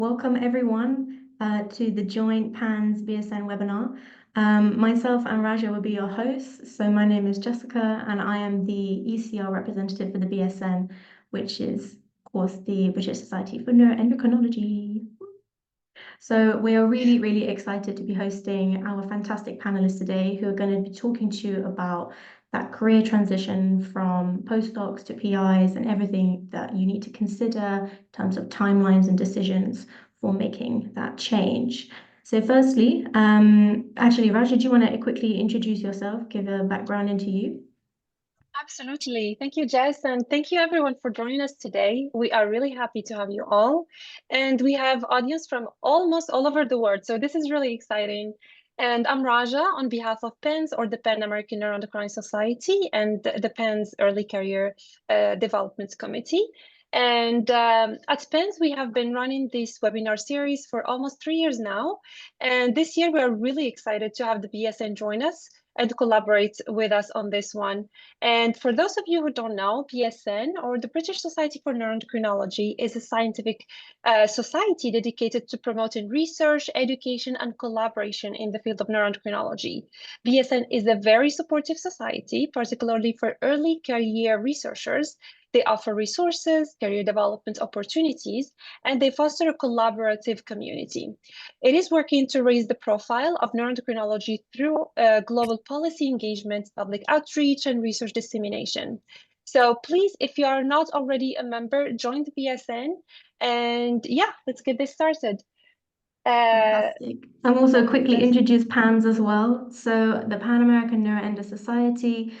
Welcome everyone to the joint PANS-BSN webinar. Myself and Raja will be your hosts. So my name is Jessica and I am the ECR representative for the BSN, which is, of course, the British Society for Neuroendocrinology. So we are really, really excited to be hosting our fantastic panelists today who are going to be talking to you about that career transition from postdocs to PIs and everything that you need to consider in terms of timelines and decisions for making that change. So firstly, actually, Raja, do you want to quickly introduce yourself, give a background into you? Absolutely. Thank you, Jess, and thank you everyone for joining us today. We are really happy to have you all. And we have audience from almost all over the world, so this is really exciting. And I'm Raja on behalf of PANS, or the Pan American Neuroendocrine Society, and the PANS Early Career Development Committee. And at PANS, we have been running this webinar series for almost 3 years now. And this year, we are really excited to have the BSN join us and collaborate with us on this one. And for those of you who don't know, PSN, or the British Society for Neuroendocrinology, is a scientific society dedicated to promoting research, education, and collaboration in the field of neuroendocrinology. PSN is a very supportive society, particularly for early career researchers. They offer resources, career development opportunities, and they foster a collaborative community. It is working to raise the profile of neuroendocrinology through global policy engagement, public outreach, and research dissemination. So please, if you are not already a member, join the BSN. And yeah, let's get this started. Fantastic. I'm also quickly introduce PANS as well. So the Pan American Neuroendo Society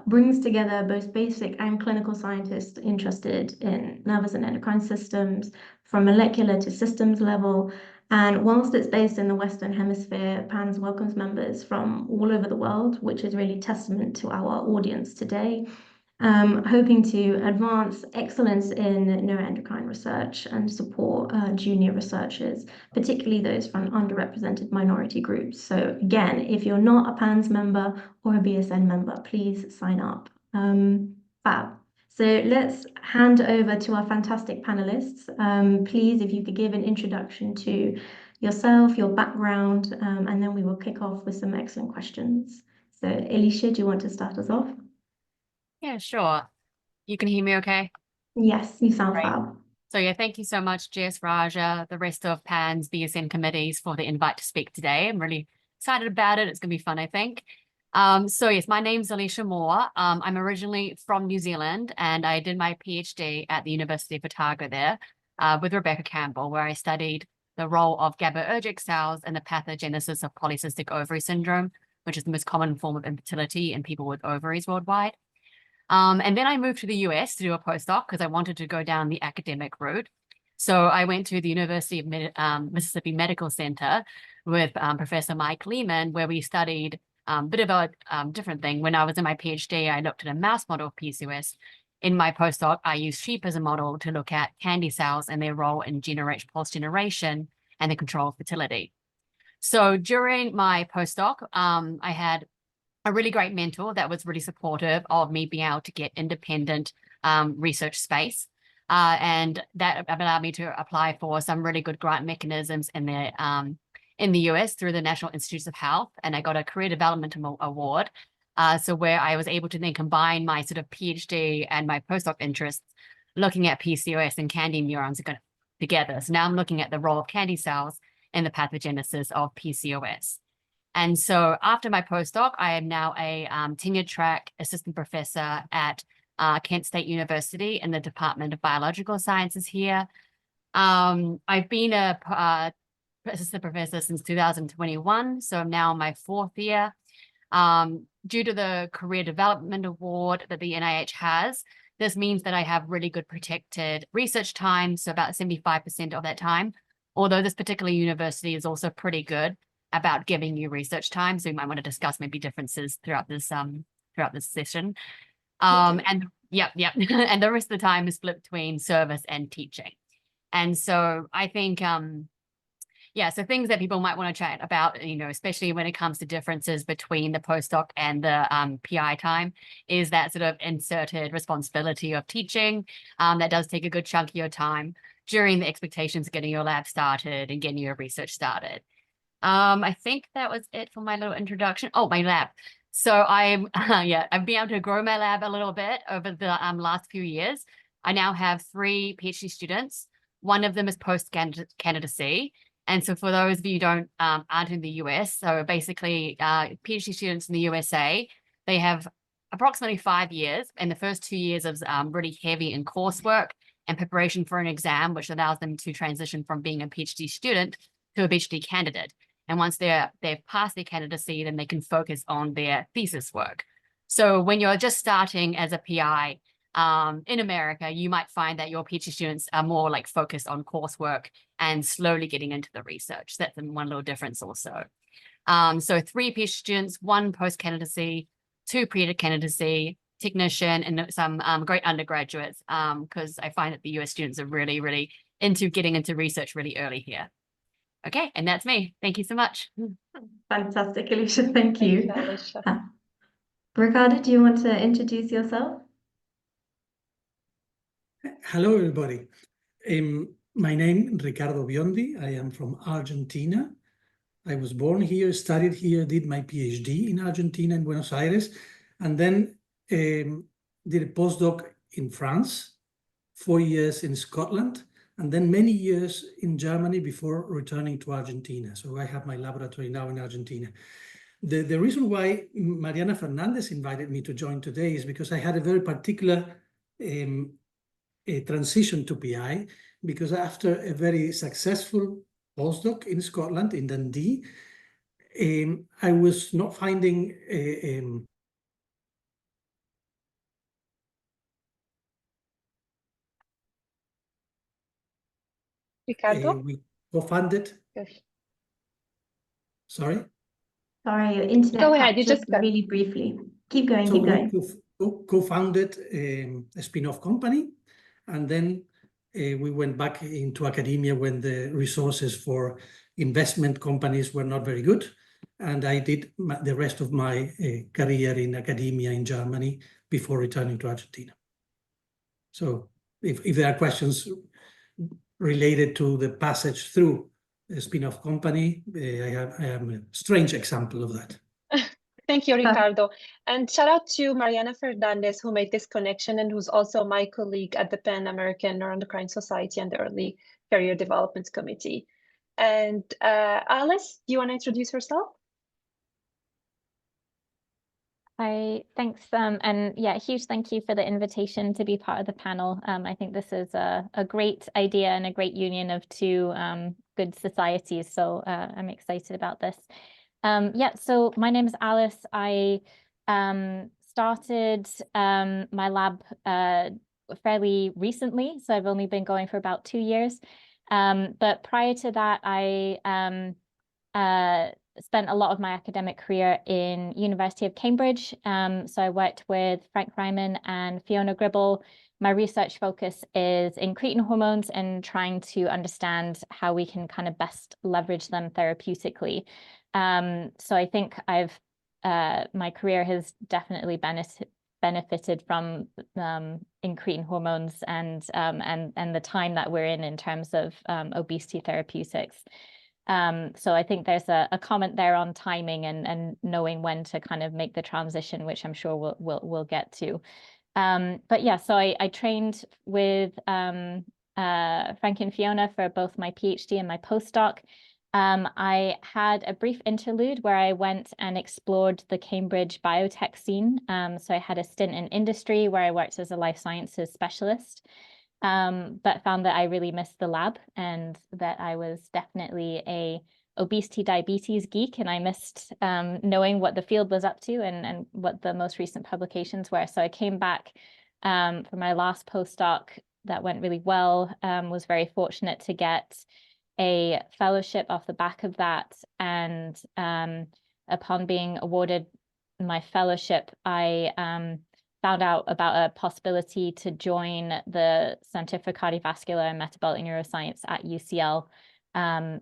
brings together both basic and clinical scientists interested in nervous and endocrine systems from molecular to systems level. And whilst it's based in the Western Hemisphere, PANS welcomes members from all over the world, which is really testament to our audience today. Hoping to advance excellence in neuroendocrine research and support junior researchers, particularly those from underrepresented minority groups. So again, if you're not a PANS member or a BSN member, please sign up. Fab. So let's hand over to our fantastic panelists. Please, if you could give an introduction to yourself, your background, and then we will kick off with some excellent questions. So Aleisha, do you want to start us off? Yeah, sure. You can hear me okay? Yes, you sound Great. fab. So yeah, thank you so much, Jess, Raja, the rest of PANS-BSN committees for the invite to speak today. I'm really excited about it. It's going to be fun, I think. So yes, my name's Aleisha Moore. I'm originally from New Zealand and I did my PhD at the University of Otago there with Rebecca Campbell, where I studied the role of GABAergic cells and the pathogenesis of polycystic ovary syndrome, which is the most common form of infertility in people with ovaries worldwide. And then I moved to the US to do a postdoc because I wanted to go down the academic route. So I went to the University of Mississippi Medical Center with Professor Mike Lehman, where we studied a bit of a different thing. When I was in my PhD, I looked at a mouse model of PCOS. In my postdoc, I used sheep as a model to look at candy cells and their role in gene-enriched pulse generation and the control of fertility. So during my postdoc, I had a really great mentor that was really supportive of me being able to get independent research space. And that allowed me to apply for some really good grant mechanisms in the US through the National Institutes of Health. And I got a career development award. So where I was able to then combine my sort of PhD and my postdoc interests, looking at PCOS and candy neurons together. So now I'm looking at the role of candy cells in the pathogenesis of PCOS. And so after my postdoc, I am now a tenured track assistant professor at Kent State University in the Department of Biological Sciences here. I've been a assistant professor since 2021, so I'm now in my 4th year. Due to the Career Development Award that the NIH has, this means that I have really good protected research time, so about 75% of that time, although this particular university is also pretty good about giving you research time. So you might want to discuss maybe differences throughout this session. And and the rest of the time is split between service and teaching. And so I think so things that people might want to chat about, especially when it comes to differences between the postdoc and the PI time, is that sort of inserted responsibility of teaching that does take a good chunk of your time. during the expectations of getting your lab started and getting your research started. I think that was it for my little introduction. Oh, my lab. So I've been able to grow my lab a little bit over the last few years. I now have 3 PhD students. One of them is post-candidacy. And so for those of you who aren't in the US, so basically PhD students in the USA, they have approximately 5 years. And the first 2 years of really heavy in coursework and preparation for an exam, which allows them to transition from being a PhD student to a PhD candidate. And once they've passed their candidacy, then they can focus on their thesis work. So when you're just starting as a PI in America, you might find that your PhD students are more like focused on coursework and slowly getting into the research. That's one little difference also. So 3 PhD students, 1 post-candidacy, 2 pre-candidacy, technician, and some great undergraduates, because I find that the US students are really, really into getting into research really early here. Okay, and that's me. Thank you so much. Fantastic, Aleisha. Thank you. Aleisha. Ricardo, do you want to introduce yourself? Hello, everybody. My name is Ricardo Biondi. I am from Argentina. I was born here, studied here, did my PhD in Argentina, in Buenos Aires, and then did a postdoc in France, 4 years in Scotland, and then many years in Germany before returning to Argentina. So I have my laboratory now in Argentina. The reason why Mariana Fernandez invited me to join today is because I had a very particular transition to PI, because after a very successful postdoc in Scotland, in Dundee, I was not finding Ricardo? we co-funded. Sorry? Sorry, your internet Go ahead, cut you just really briefly. Keep going, So keep going. we co-founded a spin-off company, and then we went back into academia when the resources for investment companies were not very good. And I did the rest of my career in academia in Germany before returning to Argentina. So if there are questions related to the passage through a spin-off company, I am a strange example of that. Thank you, Ricardo. And shout out to Mariana Fernandez, who made this connection and who's also my colleague at the Pan-American Neuroendocrine Society and the Early Career Development Committee. And Alice, do you want to introduce yourself? Hi, thanks. And yeah, huge thank you for the invitation to be part of the panel. I think this is a great idea and a great union of 2 good societies. So I'm excited about this. Yeah, so my name is Alice. I started my lab fairly recently, so I've only been going for about 2 years. But prior to that, I spent a lot of my academic career in University of Cambridge. So I worked with Frank Ryman and Fiona Gribble. My research focus is in incretin hormones and trying to understand how we can kind of best leverage them therapeutically. So I think my career has definitely benefited from incretin hormones and the time that we're in terms of obesity therapeutics. So I think there's a comment there on timing and knowing when to kind of make the transition, which I'm sure we'll get to. But yeah, so I trained with Frank and Fiona for both my PhD and my postdoc. I had a brief interlude where I went and explored the Cambridge biotech scene. So I had a stint in industry where I worked as a life sciences specialist, but found that I really missed the lab and that I was definitely a obesity diabetes geek, and I missed knowing what the field was up to and what the most recent publications were. So I came back for my last postdoc that went really well, was very fortunate to get a fellowship off the back of that. And upon being awarded my fellowship, I found out about a possibility to join the Center for Cardiovascular and Metabolic Neuroscience at UCL.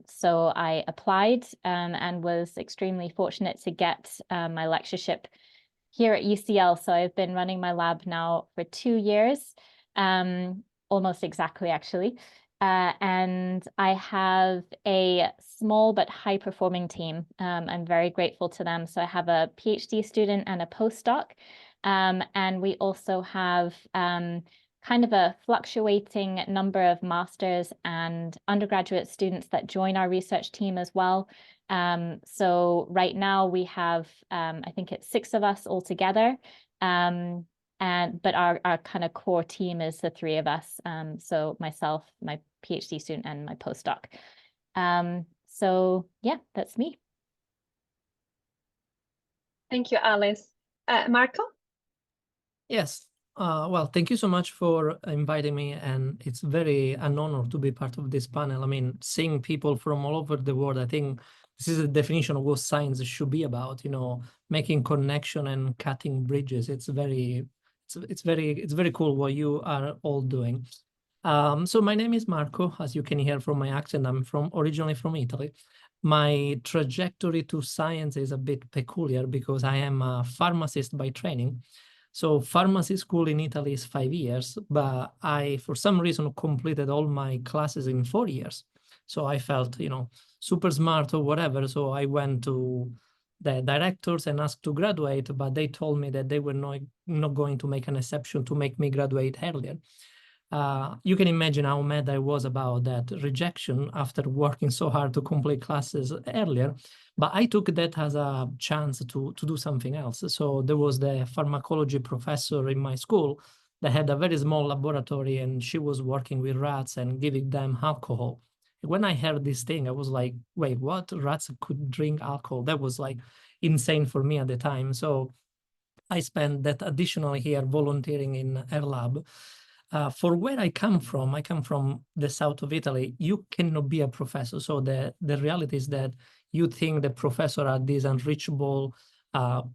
So I applied and was extremely fortunate to get my lectureship here at UCL. So I've been running my lab now for 2 years, almost exactly, actually. And I have a small but high-performing team. I'm very grateful to them. So I have a PhD student and a postdoc. And we also have kind of a fluctuating number of masters and undergraduate students that join our research team as well. So right now we have, I think it's 6 of us all together. But our kind of core team is the 3 of us. So myself, my PhD student, and my postdoc. So yeah, that's me. Thank you, Alice. Marco? Yes. Well, thank you so much for inviting me, and it's an honor to be part of this panel. I mean, seeing people from all over the world, I think this is a definition of what science should be about, you know, making connection and cutting bridges. It's very cool what you are all doing. So my name is Marco, as you can hear from my accent. I'm originally from Italy. My trajectory to science is a bit peculiar because I am a pharmacist by training. So pharmacy school in Italy is 5 years, but I, for some reason, completed all my classes in 4 years. So I felt, you know, super smart or whatever. So I went to the directors and asked to graduate, but they told me that they were not going to make an exception to make me graduate earlier. You can imagine how mad I was about that rejection after working so hard to complete classes earlier. But I took that as a chance to do something else. So there was the pharmacology professor in my school that had a very small laboratory, and she was working with rats and giving them alcohol. When I heard this thing, I was like, wait, what? Rats could drink alcohol? That was like insane for me at the time. So I spent that additional year volunteering in her lab. For where I come from the south of Italy. You cannot be a professor. So the reality is that you think the professor are these unreachable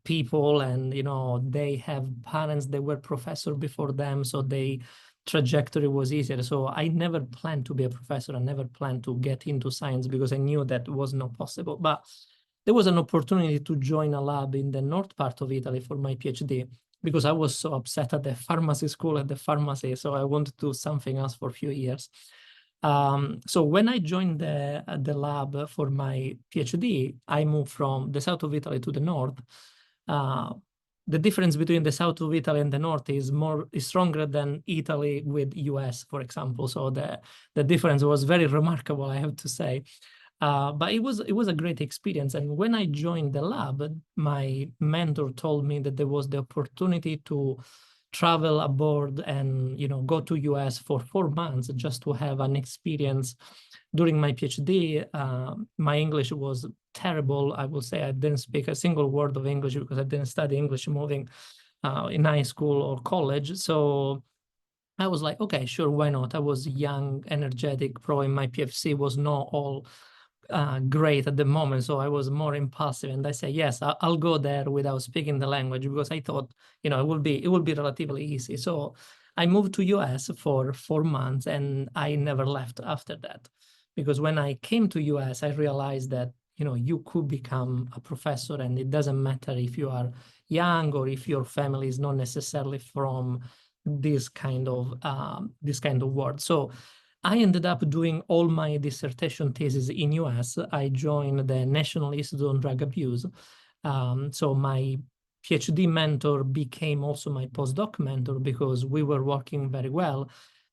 people, and you know they have parents that were professor before them, so they trajectory was easier. So I never planned to be a professor. I never planned to get into science because I knew that was not possible. But there was an opportunity to join a lab in the north part of Italy for my PhD, because I was so upset at the pharmacy school at the pharmacy. So I wanted to do something else for a few years. So when I joined the lab for my PhD, I moved from the south of Italy to the north. The difference between the south of Italy and the north is stronger than Italy with US, for example. So the difference was very remarkable, I have to say. But it was a great experience. And when I joined the lab, my mentor told me that there was the opportunity to travel abroad and, you know, go to US for 4 months just to have an experience. During my PhD, my English was terrible. I will say I didn't speak a single word of English because I didn't study English moving in high school or college. So I was like, okay, sure, why not? I was young, energetic, probably my PFC was not all great at the moment, so I was more impulsive, and I said yes, I'll go there without speaking the language, because I thought, you know, it will be relatively easy. So I moved to US for 4 months, and I never left after that, because when I came to US, I realized that, you know, you could become a professor, and it doesn't matter if you are young or if your family is not necessarily from this kind of world. So I ended up doing all my dissertation thesis in US. I joined the National Institute on Drug Abuse. So my PhD mentor became also my postdoc mentor because we were working very well.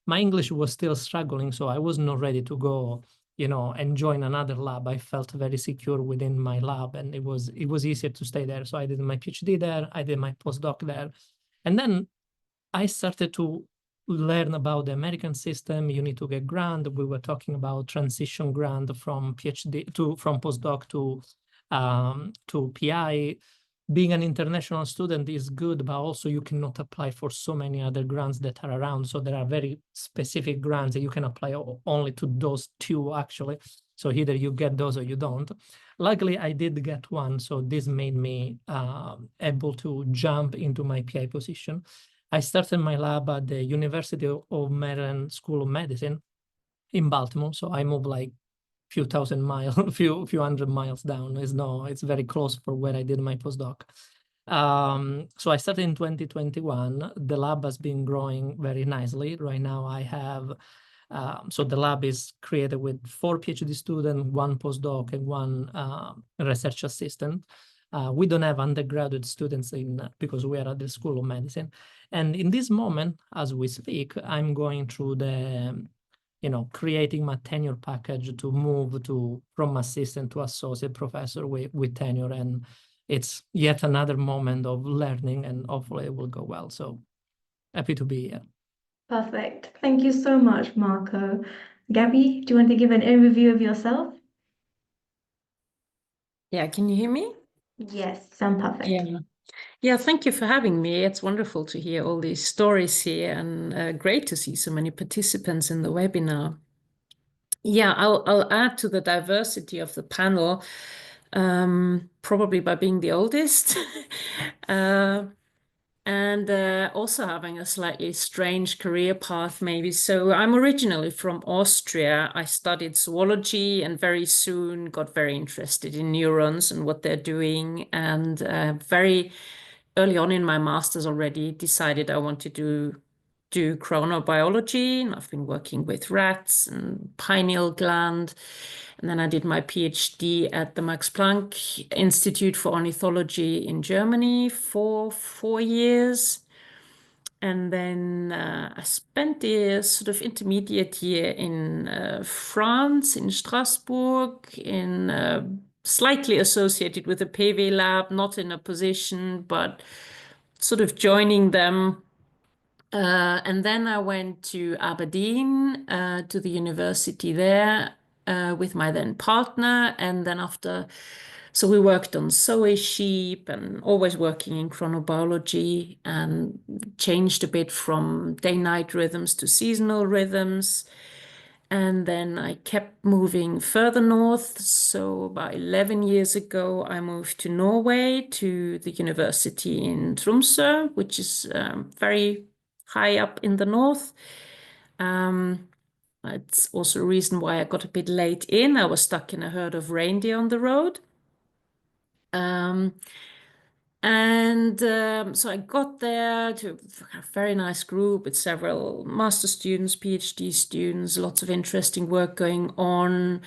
My English was still struggling, so I was not ready to go, you know, and join another lab. I felt very secure within my lab, and it was easier to stay there. So I did my PhD there, I did my postdoc there. And then I started to learn about the American system. You need to get grant. We were talking about transition grant from from postdoc to PI. Being an international student is good, but also you cannot apply for so many other grants that are around. So there are very specific grants that you can apply only to those 2, actually. So either you get those or you don't. Luckily, I did get one. So this made me able to jump into my PI position. I started my lab at the University of Maryland School of Medicine in Baltimore. So I moved like few thousand miles, few hundred miles down. It's very close for where I did my postdoc. So I started in 2021. The lab has been growing very nicely. Right now I have So the lab is created with 4 PhD students, 1 postdoc, and 1 research assistant. We don't have undergraduate students because we are at the School of Medicine. And in this moment, as we speak, I'm going through the, creating my tenure package to move from assistant to associate professor with tenure. And it's yet another moment of learning, and hopefully it will go well. So happy to be here. Perfect. Thank you so much, Marco. Gabby, do you want to give an overview of yourself? Yeah, can you hear me? Yes, sound perfect. Yeah, thank you for having me. It's wonderful to hear all these stories here, and great to see so many participants in the webinar. Yeah, I'll add to the diversity of the panel, probably by being the oldest. And also having a slightly strange career path, maybe. So I'm originally from Austria. I studied zoology and very soon got very interested in neurons and what they're doing. And very early on in my master's already decided I wanted to do chronobiology. And I've been working with rats and pineal gland. And then I did my PhD at the Max Planck Institute for Ornithology in Germany for 4 years. And then I spent the sort of intermediate year in France, in Strasbourg, slightly associated with the PV lab, not in a position, but sort of joining them. And then I went to Aberdeen, to the university there, with my then partner. And then so we worked on soy sheep and always working in chronobiology, and changed a bit from day-night rhythms to seasonal rhythms. And then I kept moving further north. So about 11 years ago, I moved to Norway, to the university in Tromsø, which is very high up in the north. It's also a reason why I got a bit late in. I was stuck in a herd of reindeer on the road. So I got there to a very nice group with several master students, PhD students, lots of interesting work going on,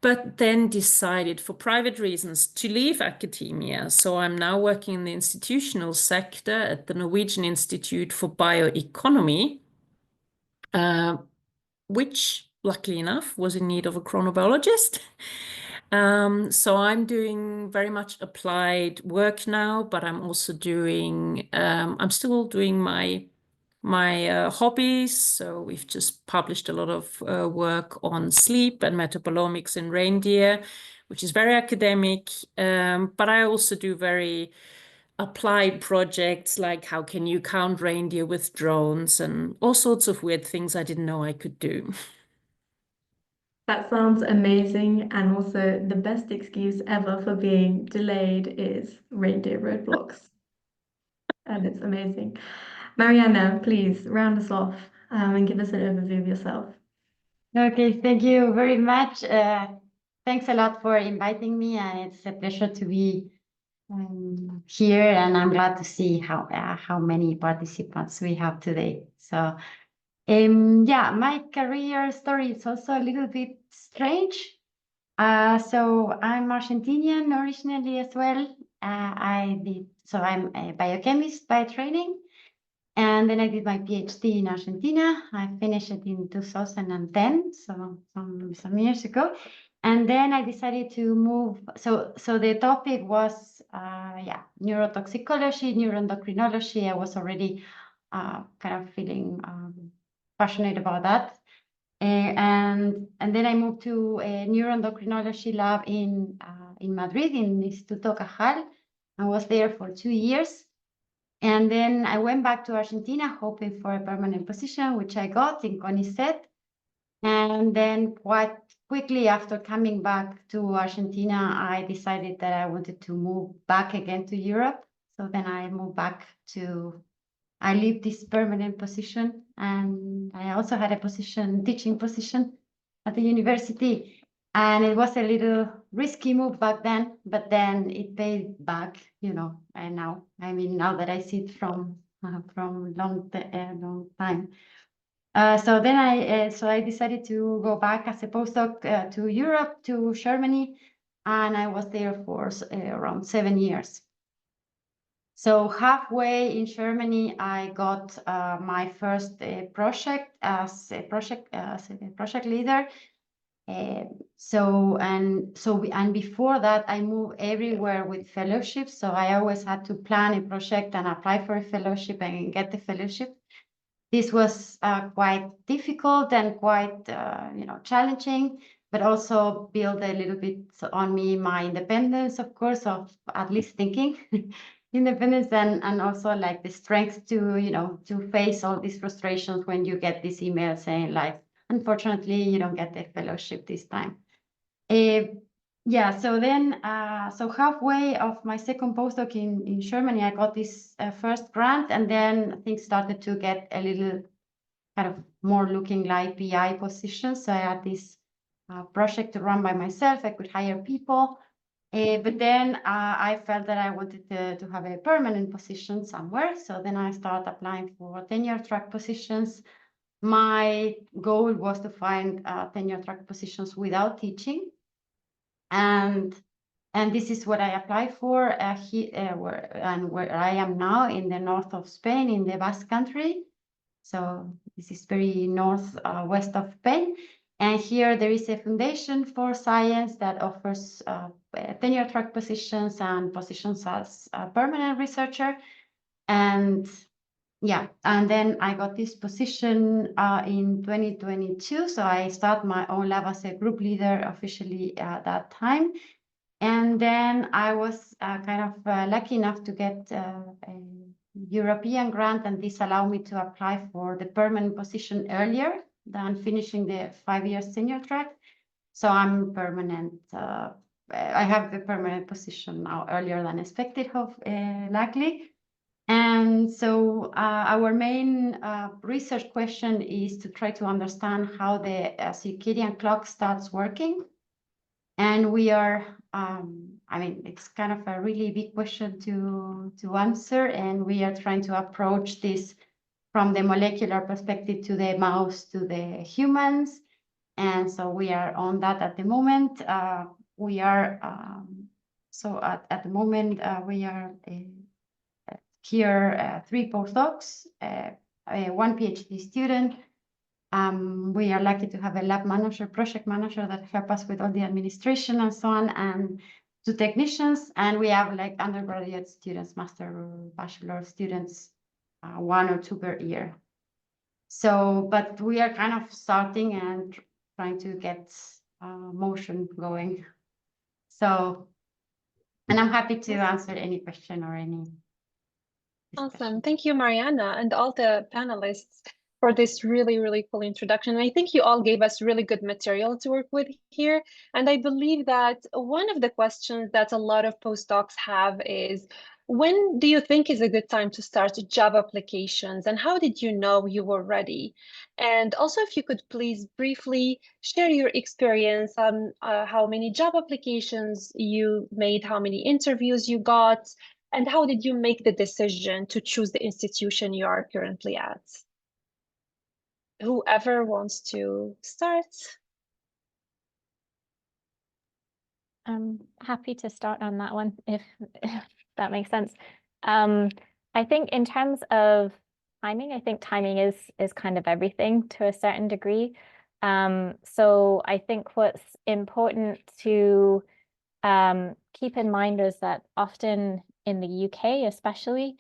but then decided for private reasons to leave academia. So I'm now working in the institutional sector at the Norwegian Institute for Bioeconomy, which luckily enough was in need of a chronobiologist. So I'm doing very much applied work now, but I'm also I'm still doing my hobbies. So we've just published a lot of work on sleep and metabolomics in reindeer, which is very academic. But I also do very applied projects, like how can you count reindeer with drones and all sorts of weird things I didn't know I could do. That sounds amazing, and also the best excuse ever for being delayed is reindeer roadblocks. And it's amazing. Mariana, please round us off and give us an overview of yourself. Okay, thank you very much. Thanks a lot for inviting me, and it's a pleasure to be here, and I'm glad to see how many participants we have today. So yeah, my career story is also a little bit strange. So I'm Argentinian originally as well. I'm a biochemist by training, and then I did my PhD in Argentina. I finished it in 2010, so some years ago. And then I decided to move. So the topic was neurotoxicology, neuroendocrinology. I was already kind of feeling passionate about that. And then I moved to a neuroendocrinology lab in Madrid, in Instituto Cajal. I was there for 2 years. And then I went back to Argentina hoping for a permanent position, which I got in CONICET. And then quite quickly after coming back to Argentina, I decided that I wanted to move back again to Europe. So then I moved back I leave this permanent position, and I also had a teaching position at the university. And it was a little risky move back then, but then it paid back, and now that I see it from long time. So then I decided to go back as a postdoc to Europe, to Germany, and I was there for around 7 years. So halfway in Germany, I got my first project as a project leader. And before that, I moved everywhere with fellowships. So I always had to plan a project and apply for a fellowship and get the fellowship. This was quite difficult and quite challenging, but also built a little bit on me my independence, of course, of at least thinking independence, and also like the strength to face all these frustrations when you get this email saying like, unfortunately, you don't get the fellowship this time. So then, so halfway of my second postdoc in Germany, I got this first grant, and then things started to get a little kind of more looking like PI positions. So I had this project to run by myself. I could hire people, but then I felt that I wanted to have a permanent position somewhere. So then I started applying for tenure-track positions. My goal was to find tenure-track positions without teaching. And this is what I applied for where I am now in the north of Spain, in the Basque Country. So this is very northwest of Spain. And here there is a foundation for science that offers tenure-track positions and positions as a permanent researcher. And then I got this position in 2022. So I started my own lab as a group leader officially at that time. And then I was lucky enough to get a European grant, and this allowed me to apply for the permanent position earlier than finishing the 5 years tenure track. So I'm permanent. I have the permanent position now earlier than expected, luckily. And so our main research question is to try to understand how the circadian clock starts working. And we are, it's kind of a really big question to answer, and we are trying to approach this from the molecular perspective to the mouse to the humans. And so we are on that at the moment. We are at the moment we are here 3 postdocs, 1 PhD student. We are lucky to have a lab manager, project manager that help us with all the administration and so on, and 2 technicians. And we have like undergraduate students, master or bachelor students, 1 or 2 per year. So, but we are kind of starting and trying to get motion going. So, and I'm happy to answer any question or any discussion. Awesome. Thank you, Mariana, and all the panelists for this really, really cool introduction. I think you all gave us really good material to work with here. And I believe that one of the questions that a lot of postdocs have is, when do you think is a good time to start job applications, and how did you know you were ready? And also, if you could please briefly share your experience on how many job applications you made, how many interviews you got, and how did you make the decision to choose the institution you are currently at? Whoever wants to start. I'm happy to start on that one, if that makes sense. I think in terms of timing, I think timing is kind of everything to a certain degree. So I think what's important to keep in mind is that often in the UK especially,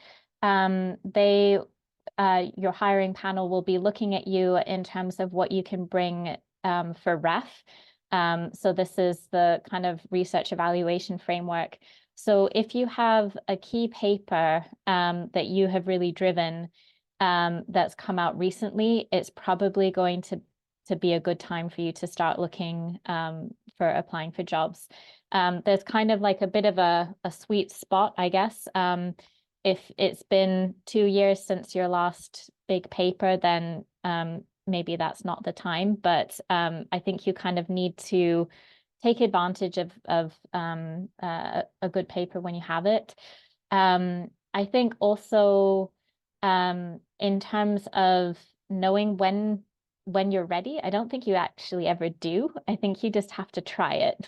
your hiring panel will be looking at you in terms of what you can bring for ref. So this is the kind of research evaluation framework. So if you have a key paper that you have really driven that's come out recently, it's probably going to be a good time for you to start looking for applying for jobs. There's kind of like a bit of a sweet spot, I guess. If it's been 2 years since your last big paper, then maybe that's not the time. But I think you kind of need to take advantage of a good paper when you have it. I think also in terms of knowing when you're ready. I don't think you actually ever do. I think you just have to try it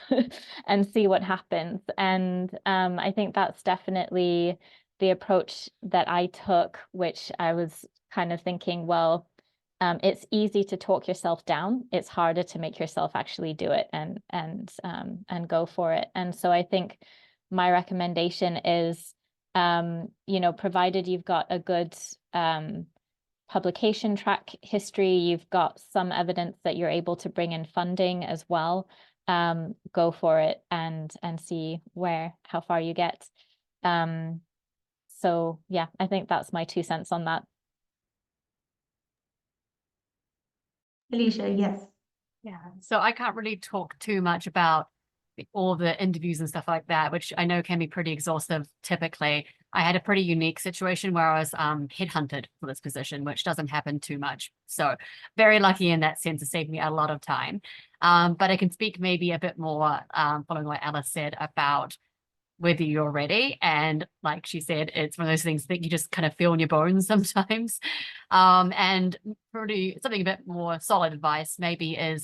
and see what happens. And I think that's definitely the approach that I took, which I was kind of thinking, well, it's easy to talk yourself down. It's harder to make yourself actually do it and go for it. And so I think my recommendation is, you know, provided you've got a good publication track history, you've got some evidence that you're able to bring in funding as well, go for it and see how far you get. So yeah, I think that's my 2 cents on that. Aleisha, yes. Yeah, so I can't really talk too much about all the interviews and stuff like that, which I know can be pretty exhaustive typically. I had a pretty unique situation where I was headhunted for this position, which doesn't happen too much. So very lucky in that sense. It saved me a lot of time. But I can speak maybe a bit more following what Alice said about whether you're ready. And like she said, it's one of those things that you just kind of feel in your bones sometimes. And something a bit more solid advice maybe is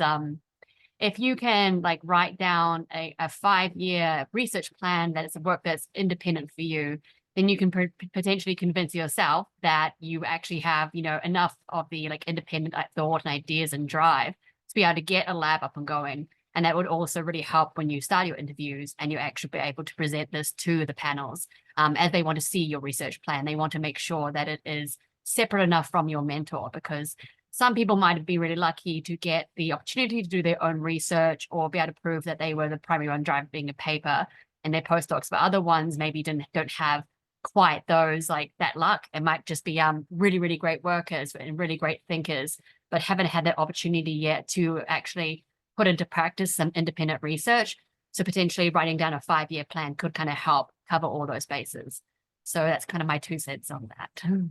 if you can like write down a 5-year research plan that is a work that's independent for you, then you can potentially convince yourself that you actually have, you know, enough of the like independent thought and ideas and drive to be able to get a lab up and going. And that would also really help when you start your interviews and you actually be able to present this to the panels as they want to see your research plan. They want to make sure that it is separate enough from your mentor, because some people might be really lucky to get the opportunity to do their own research or be able to prove that they were the primary one driving a paper in their postdocs, but other ones maybe don't have quite those, like that luck. It might just be really, really great workers and really great thinkers, but haven't had that opportunity yet to actually put into practice some independent research. So potentially writing down a 5-year plan could kind of help cover all those bases. So that's kind of my 2 cents on that.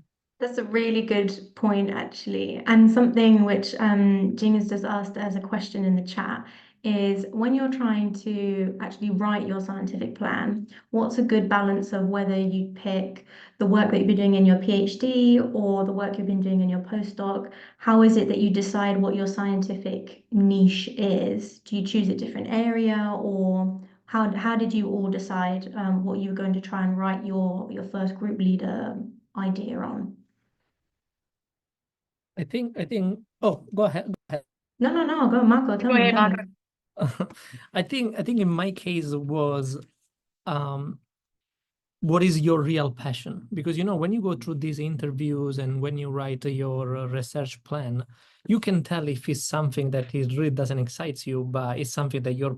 That's a really good point, actually. And something which Jing has just asked as a question in the chat is, when you're trying to actually write your scientific plan, what's a good balance of whether you pick the work that you've been doing in your PhD or the work you've been doing in your postdoc? How is it that you decide what your scientific niche is? Do you choose a different area, or how did you all decide what you were going to try and write your first group leader idea on? I think, oh, go ahead. No, go, Marco, tell me. Marco. I think in my case was, what is your real passion? Because, you know, when you go through these interviews and when you write your research plan, you can tell if it's something that really doesn't excite you, but it's something that your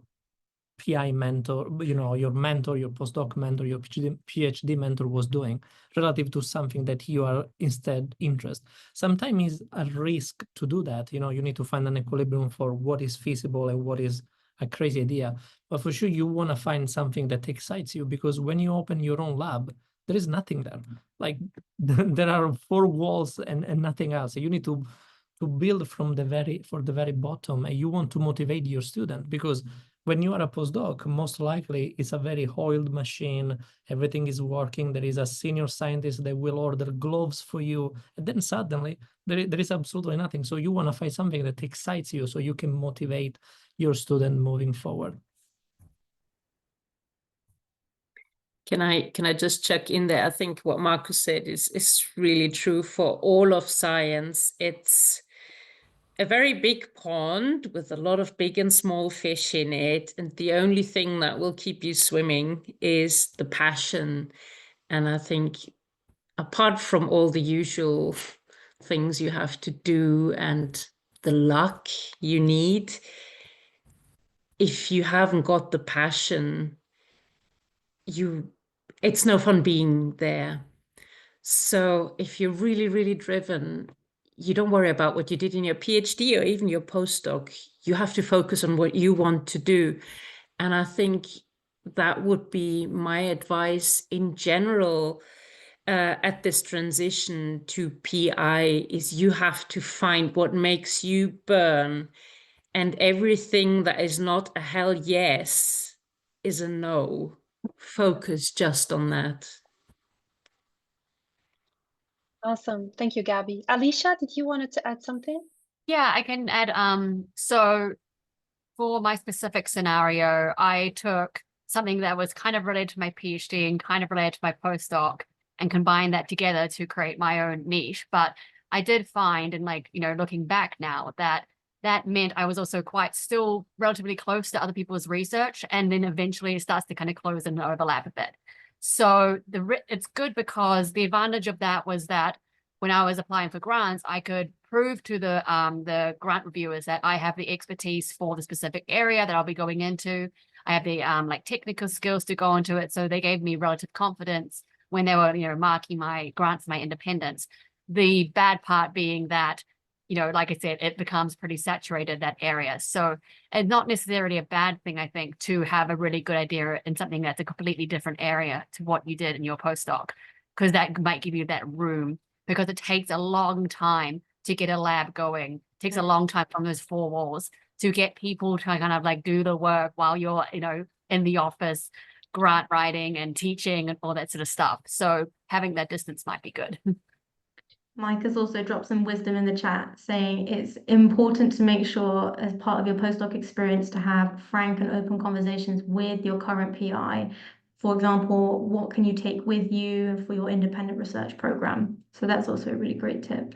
PI mentor, you know, your mentor, your postdoc mentor, your PhD mentor was doing relative to something that you are instead interested. Sometimes it's a risk to do that. You know, you need to find an equilibrium for what is feasible and what is a crazy idea. But for sure, you want to find something that excites you, because when you open your own lab, there is nothing there. Like there are 4 walls and nothing else. You need to build from the very bottom, and you want to motivate your student, because when you are a postdoc, most likely it's a very oiled machine. Everything is working. There is a senior scientist that will order gloves for you. And then suddenly there is absolutely nothing. So you want to find something that excites you so you can motivate your student moving forward. Can I just check in there? I think what Marcus said is really true for all of science. It's a very big pond with a lot of big and small fish in it. And the only thing that will keep you swimming is the passion. And I think apart from all the usual things you have to do and the luck you need, if you haven't got the passion, it's no fun being there. So if you're really, really driven, you don't worry about what you did in your PhD or even your postdoc. You have to focus on what you want to do. And I think that would be my advice in general at this transition to PI, is you have to find what makes you burn. And everything that is not a hell yes is a no. Focus just on that. Awesome. Thank you, Gabby. Aleisha, did you want to add something? Yeah, I can add, so for my specific scenario, I took something that was kind of related to my PhD and kind of related to my postdoc and combined that together to create my own niche. But I did find, and like, you know, looking back now, that meant I was also quite still relatively close to other people's research. And then eventually it starts to kind of close and overlap a bit. So it's good because the advantage of that was that when I was applying for grants, I could prove to the grant reviewers that I have the expertise for the specific area that I'll be going into. I have the like technical skills to go into it. So they gave me relative confidence when they were, you know, marking my grants, my independence. The bad part being that, you know, like I said, it becomes pretty saturated, that area. So it's not necessarily a bad thing, I think, to have a really good idea in something that's a completely different area to what you did in your postdoc, because that might give you that room, because it takes a long time to get a lab going. It takes a long time from those four walls to get people to kind of like do the work while you're, you know, in the office, grant writing and teaching and all that sort of stuff. So having that distance might be good. Mike has also dropped some wisdom in the chat saying it's important to make sure as part of your postdoc experience to have frank and open conversations with your current PI. For example, what can you take with you for your independent research program? So that's also a really great tip.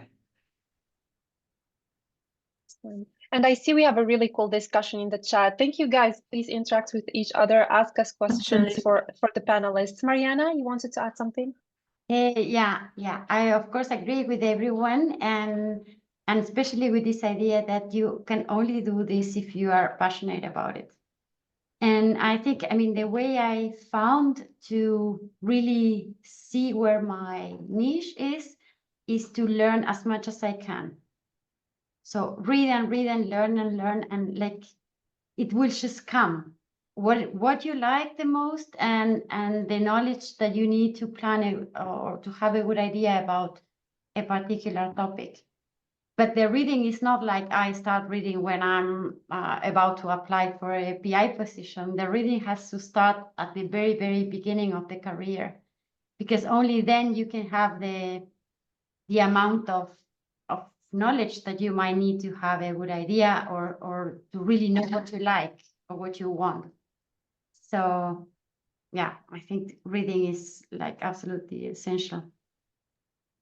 And I see we have a really cool discussion in the chat. Thank you guys. Please interact with each other, ask us questions for the panelists. Mariana, you wanted to add something? Yeah. I of course agree with everyone, and especially with this idea that you can only do this if you are passionate about it. And I think, I mean, the way I found to really see where my niche is to learn as much as I can. So read and learn, and like it will just come. What you like the most, and the knowledge that you need to plan or to have a good idea about a particular topic. But the reading is not like I start reading when I'm about to apply for a PI position. The reading has to start at the very, very beginning of the career, because only then you can have the amount of knowledge that you might need to have a good idea or to really know what you like or what you want. So yeah, I think reading is like absolutely essential.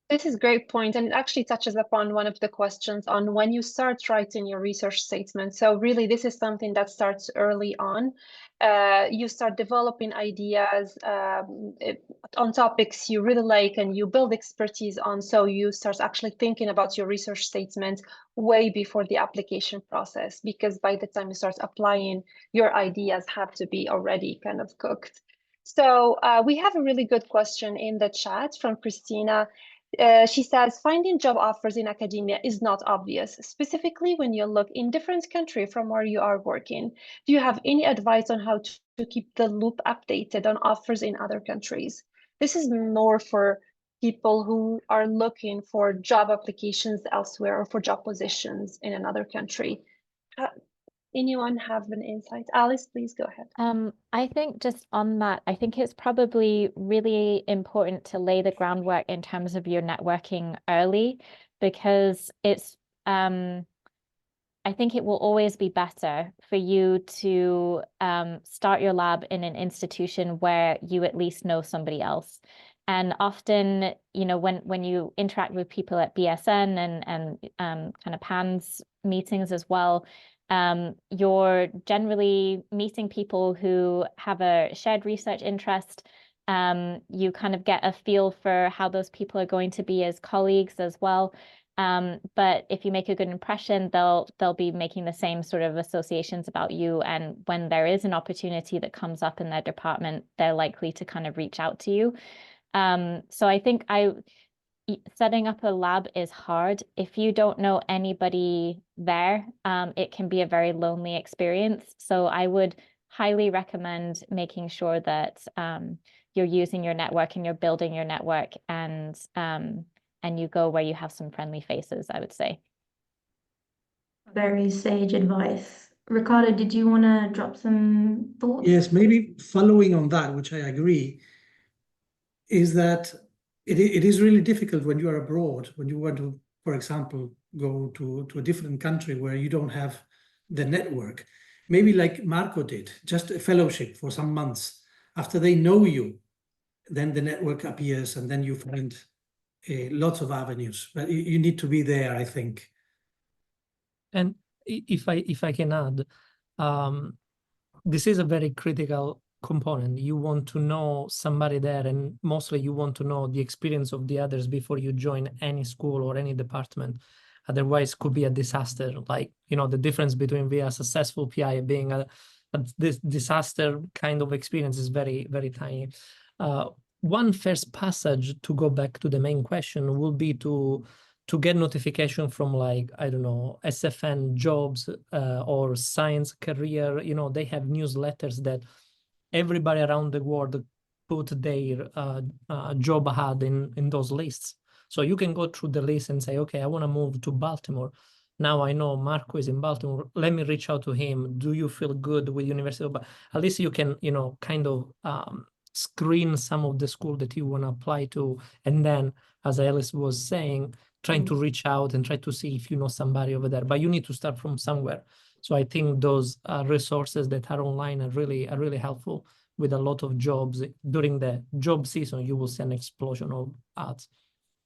This is a great point, and it actually touches upon one of the questions on when you start writing your research statement. So really, this is something that starts early on. You start developing ideas on topics you really like and you build expertise on. So you start actually thinking about your research statement way before the application process, because by the time you start applying, your ideas have to be already kind of cooked. So we have a really good question in the chat from Christina. She says, finding job offers in academia is not obvious, specifically when you look in different countries from where you are working. Do you have any advice on how to keep the loop updated on offers in other countries? This is more for people who are looking for job applications elsewhere or for job positions in another country. Anyone have an insight? Alice, please go ahead. I think just on that, I think it's probably really important to lay the groundwork in terms of your networking early, because it's, I think it will always be better for you to start your lab in an institution where you at least know somebody else. And often, you know, when you interact with people at BSN and kind of PANS meetings as well, you're generally meeting people who have a shared research interest. You kind of get a feel for how those people are going to be as colleagues as well. But if you make a good impression, they'll be making the same sort of associations about you. And when there is an opportunity that comes up in their department, they're likely to kind of reach out to you. So I think setting up a lab is hard. If you don't know anybody there, it can be a very lonely experience. So I would highly recommend making sure that you're using your network and you're building your network, and you go where you have some friendly faces, I would say. Very sage advice. Ricardo, did you want to drop some thoughts? Yes, maybe following on that, which I agree, is that it is really difficult when you are abroad, when you want to, for example, go to a different country where you don't have the network. Maybe like Marco did, just a fellowship for some months. After they know you, then the network appears, and then you find lots of avenues. But you need to be there, I think. And if I can add, this is a very critical component. You want to know somebody there, and mostly you want to know the experience of the others before you join any school or any department. Otherwise, it could be a disaster. Like, you know, the difference between being a successful PI and being this disaster kind of experience is very, very tiny. One first passage to go back to the main question will be to get notification from, like, I don't know, SFN jobs or science career. You know, they have newsletters that everybody around the world put their job ad in those lists. So you can go through the list and say, okay, I want to move to Baltimore. Now I know Marco is in Baltimore. Let me reach out to him. Do you feel good with University of At least you can, you know, kind of screen some of the school that you want to apply to. And then, as Alice was saying, trying to reach out and try to see if you know somebody over there. But you need to start from somewhere. So I think those resources that are online are really helpful. With a lot of jobs during the job season, you will see an explosion of ads.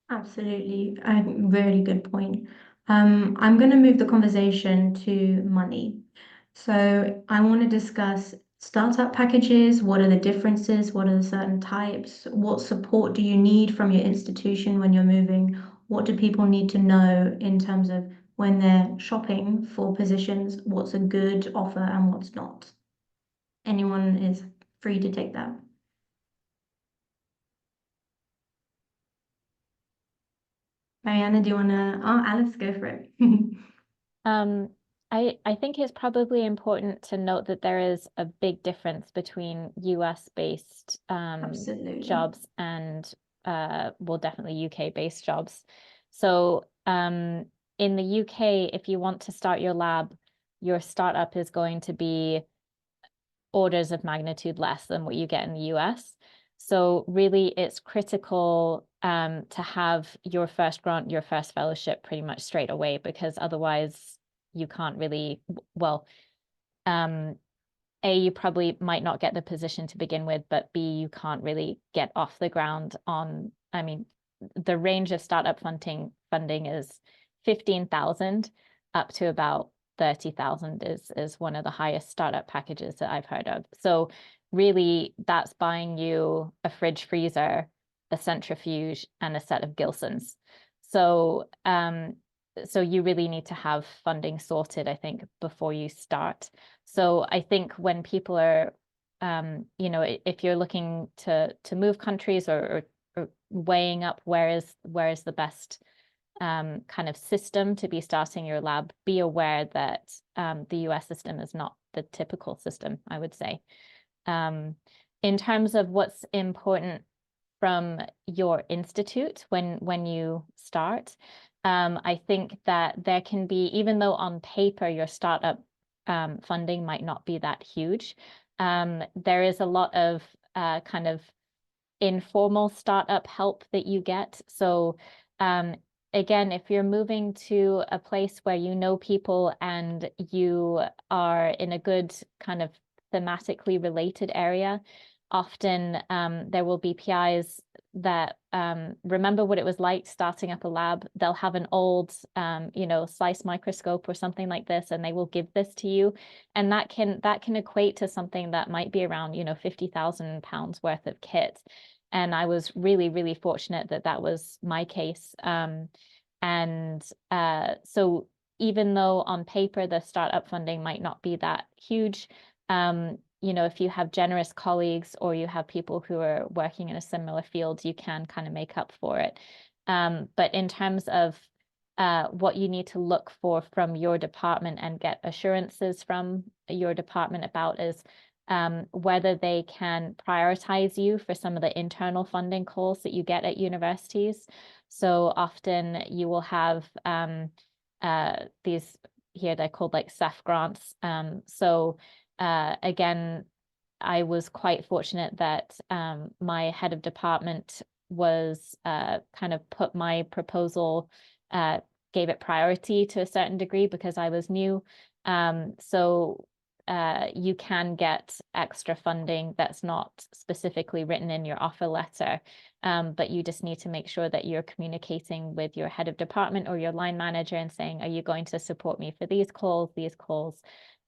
Absolutely, a really good point. I'm going to move the conversation to money. So I want to discuss startup packages. What are the differences? What are the certain types? What support do you need from your institution when you're moving? What do people need to know in terms of when they're shopping for positions? What's a good offer and what's not? Anyone is free to take that. Mariana, do you want to? Oh, Alice, go for it. I think it's probably important to note that there is a big difference between US-based jobs and well, definitely UK-based jobs. So in the UK, if you want to start your lab, your startup is going to be orders of magnitude less than what you get in the US. So really, it's critical to have your first grant, your first fellowship pretty much straight away, because otherwise you can't really, well, A, you probably might not get the position to begin with, but B, you can't really get off the ground on, I mean, the range of startup funding is 15,000 up to about 30,000 is one of the highest startup packages that I've heard of. So really, that's buying you a fridge freezer, a centrifuge, and a set of Gilsons. So so you really need to have funding sorted, I think, before you start. So I think when people are, you know, if you're looking to move countries or weighing up where is the best kind of system to be starting your lab, be aware that the US system is not the typical system, I would say. In terms of what's important from your institute when you start, I think that there can be, even though on paper your startup funding might not be that huge, there is a lot of kind of informal startup help that you get. So again, if you're moving to a place where you know people and you are in a good kind of thematically related area, often there will be PIs that remember what it was like starting up a lab. They'll have an old, you know, slice microscope or something like this, and they will give this to you, and that can equate to something that might be around, you know, £50,000 worth of kit. And I was really fortunate that that was my case. So even though on paper the startup funding might not be that huge, you know, if you have generous colleagues or you have people who are working in a similar field, you can kind of make up for it. But in terms of what you need to look for from your department and get assurances from your department about is whether they can prioritize you for some of the internal funding calls that you get at universities. So often you will have these, here they're called like CEF grants. Again, I was quite fortunate that my head of department was kind of put my proposal, gave it priority to a certain degree because I was new. So you can get extra funding that's not specifically written in your offer letter, but you just need to make sure that you're communicating with your head of department or your line manager and saying, are you going to support me for these calls,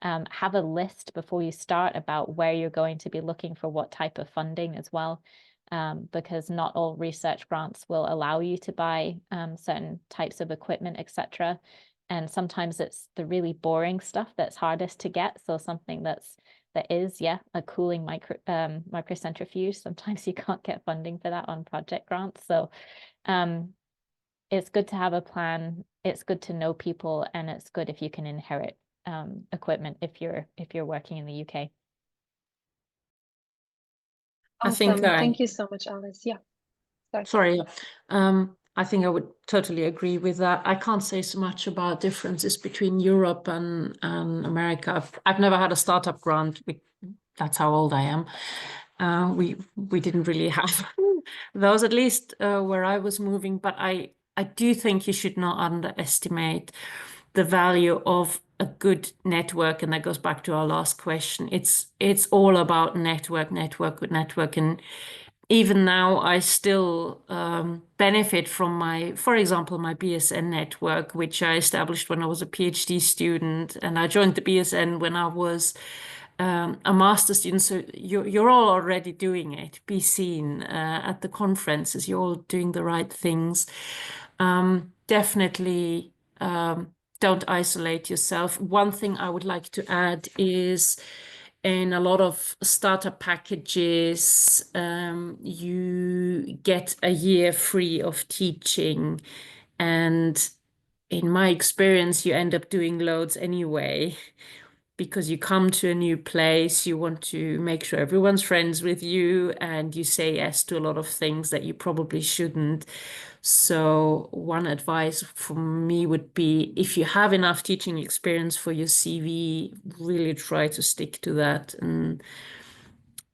have a list before you start about where you're going to be looking for what type of funding as well, because not all research grants will allow you to buy certain types of equipment, etc. And sometimes it's the really boring stuff that's hardest to get. So something that is, a cooling microcentrifuge, sometimes you can't get funding for that on project grants. So it's good to have a plan. It's good to know people, and it's good if you can inherit equipment if you're working in the UK. Awesome. Thank you so much, Alice. Yeah. Sorry. I think I would totally agree with that. I can't say so much about differences between Europe and America. I've never had a startup grant. That's how old I am. We didn't really have those, at least where I was moving. But I do think you should not underestimate the value of a good network, and that goes back to our last question. It's all about network, and even now I still benefit from for example, my BSN network, which I established when I was a PhD student, and I joined the BSN when I was a master's student. So you're all already doing it. Be seen at the conferences. You're all doing the right things. Definitely don't isolate yourself. One thing I would like to add is, in a lot of startup packages, you get a year free of teaching. And in my experience, you end up doing loads anyway, because you come to a new place, you want to make sure everyone's friends with you, and you say yes to a lot of things that you probably shouldn't. So one advice from me would be, if you have enough teaching experience for your CV, really try to stick to that and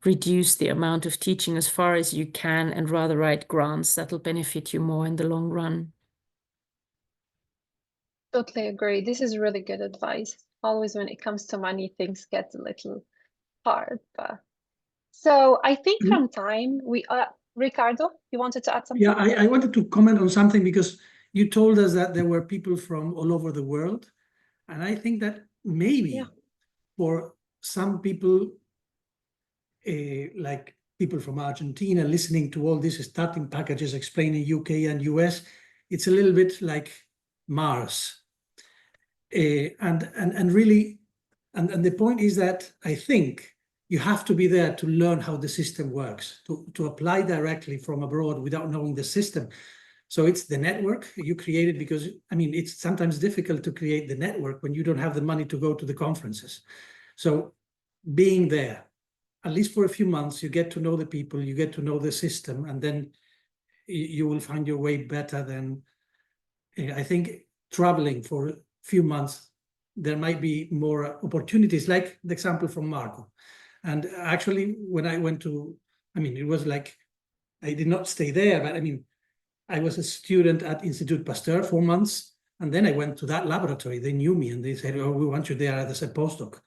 reduce the amount of teaching as far as you can, and rather write grants. That'll benefit you more in the long run. Totally agree. This is really good advice. Always when it comes to money, things get a little hard. So I think from time Ricardo, you wanted to add something? Yeah, I wanted to comment on something, because you told us that there were people from all over the world. And I think that maybe for some people, like people from Argentina, listening to all these starting packages explaining UK and US, it's a little bit like Mars. And really, and the point is that I think you have to be there to learn how the system works, to apply directly from abroad without knowing the system. So it's the network you created, because, I mean, it's sometimes difficult to create the network when you don't have the money to go to the conferences. So being there, at least for a few months, you get to know the people, you get to know the system, and then you will find your way better than, I think, traveling for a few months. There might be more opportunities, like the example from Marco. And actually, when I went to, I mean, it was like, I did not stay there, but I mean, I was a student at Instituto Pasteur 4 months, and then I went to that laboratory. They knew me, and they said, "Oh, we want you there as a postdoc."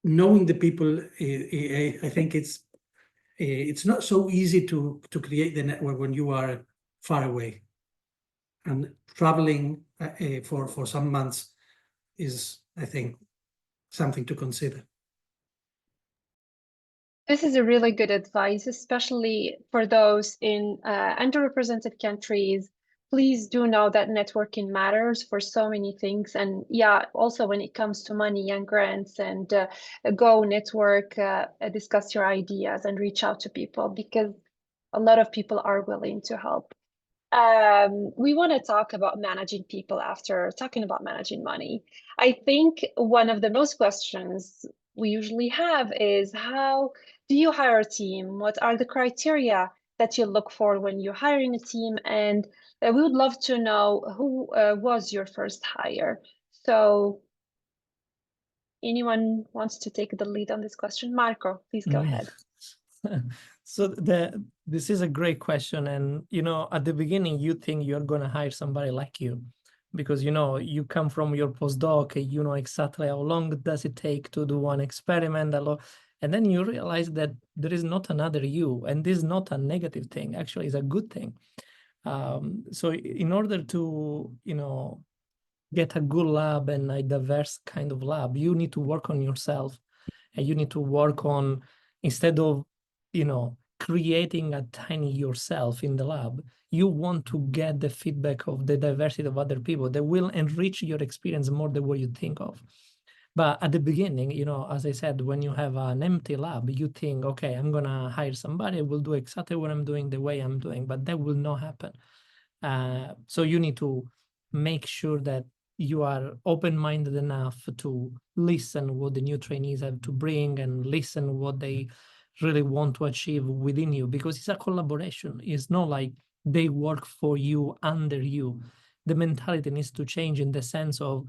Knowing the people, I think it's not so easy to create the network when you are far away. And traveling for some months is, I think, something to consider. This is a really good advice, especially for those in underrepresented countries. Please do know that networking matters for so many things. And yeah, also when it comes to money and grants, and go network, discuss your ideas and reach out to people, because a lot of people are willing to help. We want to talk about managing people after talking about managing money. I think one of the most questions we usually have is, how do you hire a team? What are the criteria that you look for when you're hiring a team? And we would love to know who was your first hire. So anyone wants to take the lead on this question? Marco, please go ahead. So this is a great question. And, you know, at the beginning, you think you're going to hire somebody like you because, you know, you come from your postdoc, you know exactly how long does it take to do one experiment. And then you realize that there is not another you, and this is not a negative thing. Actually, it's a good thing. So in order to, you know, get a good lab and a diverse kind of lab, you need to work on yourself, and you need to work on, instead of, you know, creating a tiny yourself in the lab, you want to get the feedback of the diversity of other people that will enrich your experience more than what you think of. But at the beginning, you know, as I said, when you have an empty lab, you think, okay, I'm going to hire somebody who will do exactly what I'm doing the way I'm doing, but that will not happen. So you need to make sure that you are open-minded enough to listen what the new trainees have to bring and listen what they really want to achieve within you, because it's a collaboration. It's not like they work for you, under you. The mentality needs to change in the sense of,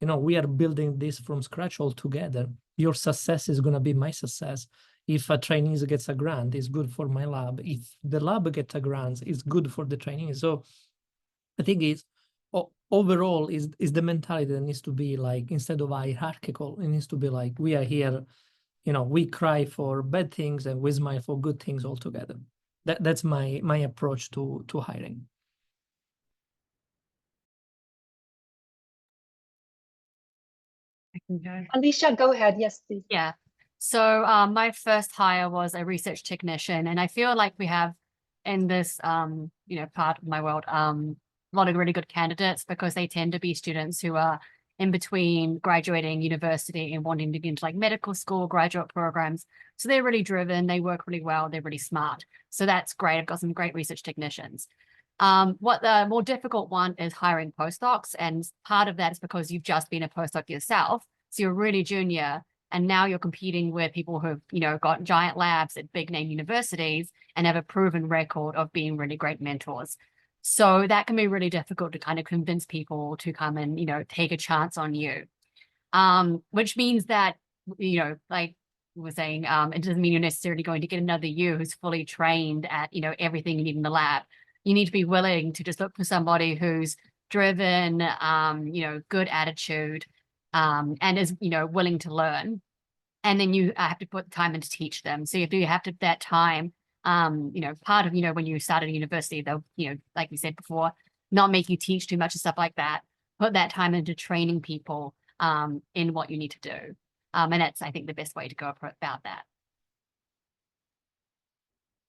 you know, we are building this from scratch all together. Your success is going to be my success. If a trainee gets a grant, it's good for my lab. If the lab gets a grant, it's good for the trainee. So the thing is, overall, is the mentality that needs to be like, instead of hierarchical, it needs to be like, we are here, you know, we cry for bad things and we smile for good things all together. That's my approach to hiring. I can go. Aleisha, go ahead. Yes, please. Yeah. So my first hire was a research technician, and I feel like we have in this you know, part of my world a lot of really good candidates, because they tend to be students who are in between graduating university and wanting to get into like medical school, graduate programs. So they're really driven, they work really well, they're really smart. So that's great. I've got some great research technicians. What the more difficult one is hiring postdocs, and part of that is because you've just been a postdoc yourself, so you're really junior, and now you're competing with people who've, you know, got giant labs at big name universities and have a proven record of being really great mentors. So that can be really difficult to kind of convince people to come and, you know, take a chance on you. Which means that, you know, like we were saying, it doesn't mean you're necessarily going to get another you who's fully trained at, you know, everything you need in the lab. You need to be willing to just look for somebody who's driven, you know, good attitude, and is, you know, willing to learn. And then you have to put time in to teach them. So you have to, that time, you know, part of, you know, when you start at university, they'll, you know, like we said before, not make you teach too much and stuff like that. Put that time into training people in what you need to do. And that's, I think, the best way to go about that.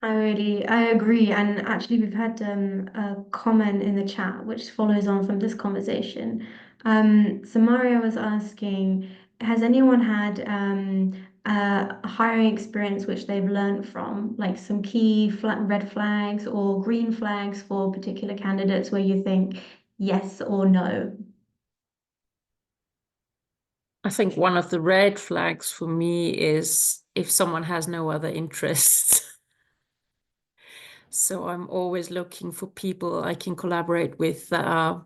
I agree. And actually, we've had a comment in the chat which follows on from this conversation. So Mario was asking, has anyone had a hiring experience which they've learned from, like some key red flags or green flags for particular candidates where you think yes or no? I think one of the red flags for me is if someone has no other interests. So I'm always looking for people I can collaborate with that are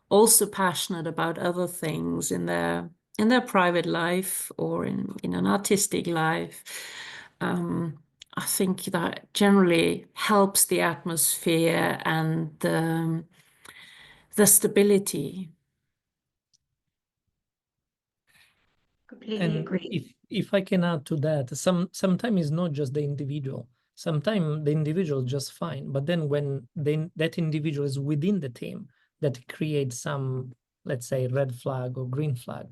also passionate about other things in their private life or in an artistic life. I think that generally helps the atmosphere and the stability. Completely agree. If I can add to that, sometimes it's not just the individual. Sometimes the individual is just fine, but then when that individual is within the team, that creates some, let's say, red flag or green flag.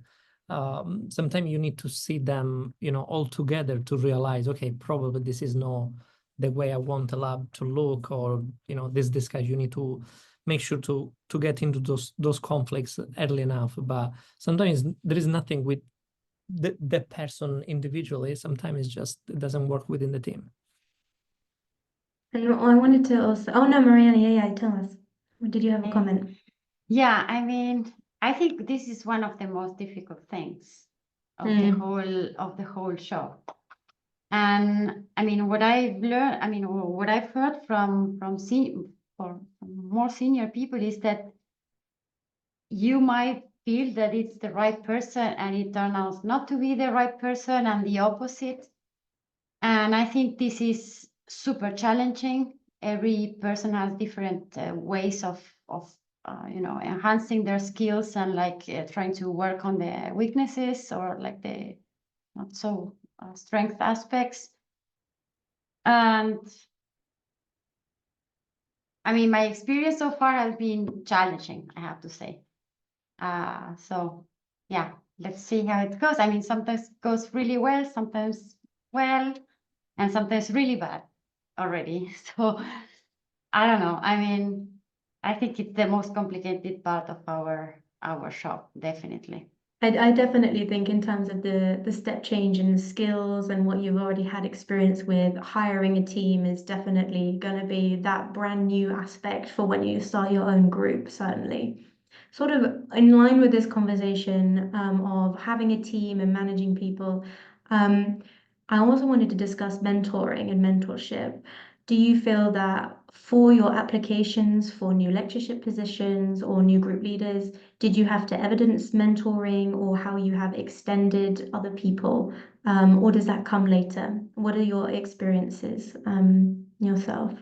Sometimes you need to see them, you know, all together to realize, okay, probably this is not the way I want a lab to look, or, you know, this guy, you need to make sure to get into those conflicts early enough. But sometimes there is nothing with the person individually. Sometimes it's just, it doesn't work within the team. And I wanted to also, oh no, Mariana, yeah, tell us. Did you have a comment? Yeah, I mean, I think this is one of the most difficult things of the whole show. And I mean, what I've learned, I mean, what I've heard from more senior people is that you might feel that it's the right person and it turns out not to be the right person, and the opposite. And I think this is super challenging. Every person has different ways of enhancing their skills and like trying to work on the weaknesses or like the not so strength aspects. And I mean, my experience so far has been challenging, I have to say. So yeah, let's see how it goes. I mean, sometimes it goes really well, sometimes well, and sometimes really bad already. So I don't know. I mean, I think it's the most complicated part of our shop, definitely. I definitely think in terms of the step change in skills and what you've already had experience with, hiring a team is definitely going to be that brand new aspect for when you start your own group, certainly. Sort of in line with this conversation of having a team and managing people, I also wanted to discuss mentoring and mentorship. Do you feel that for your applications for new lectureship positions or new group leaders, did you have to evidence mentoring or how you have extended other people, or does that come later? What are your experiences yourself?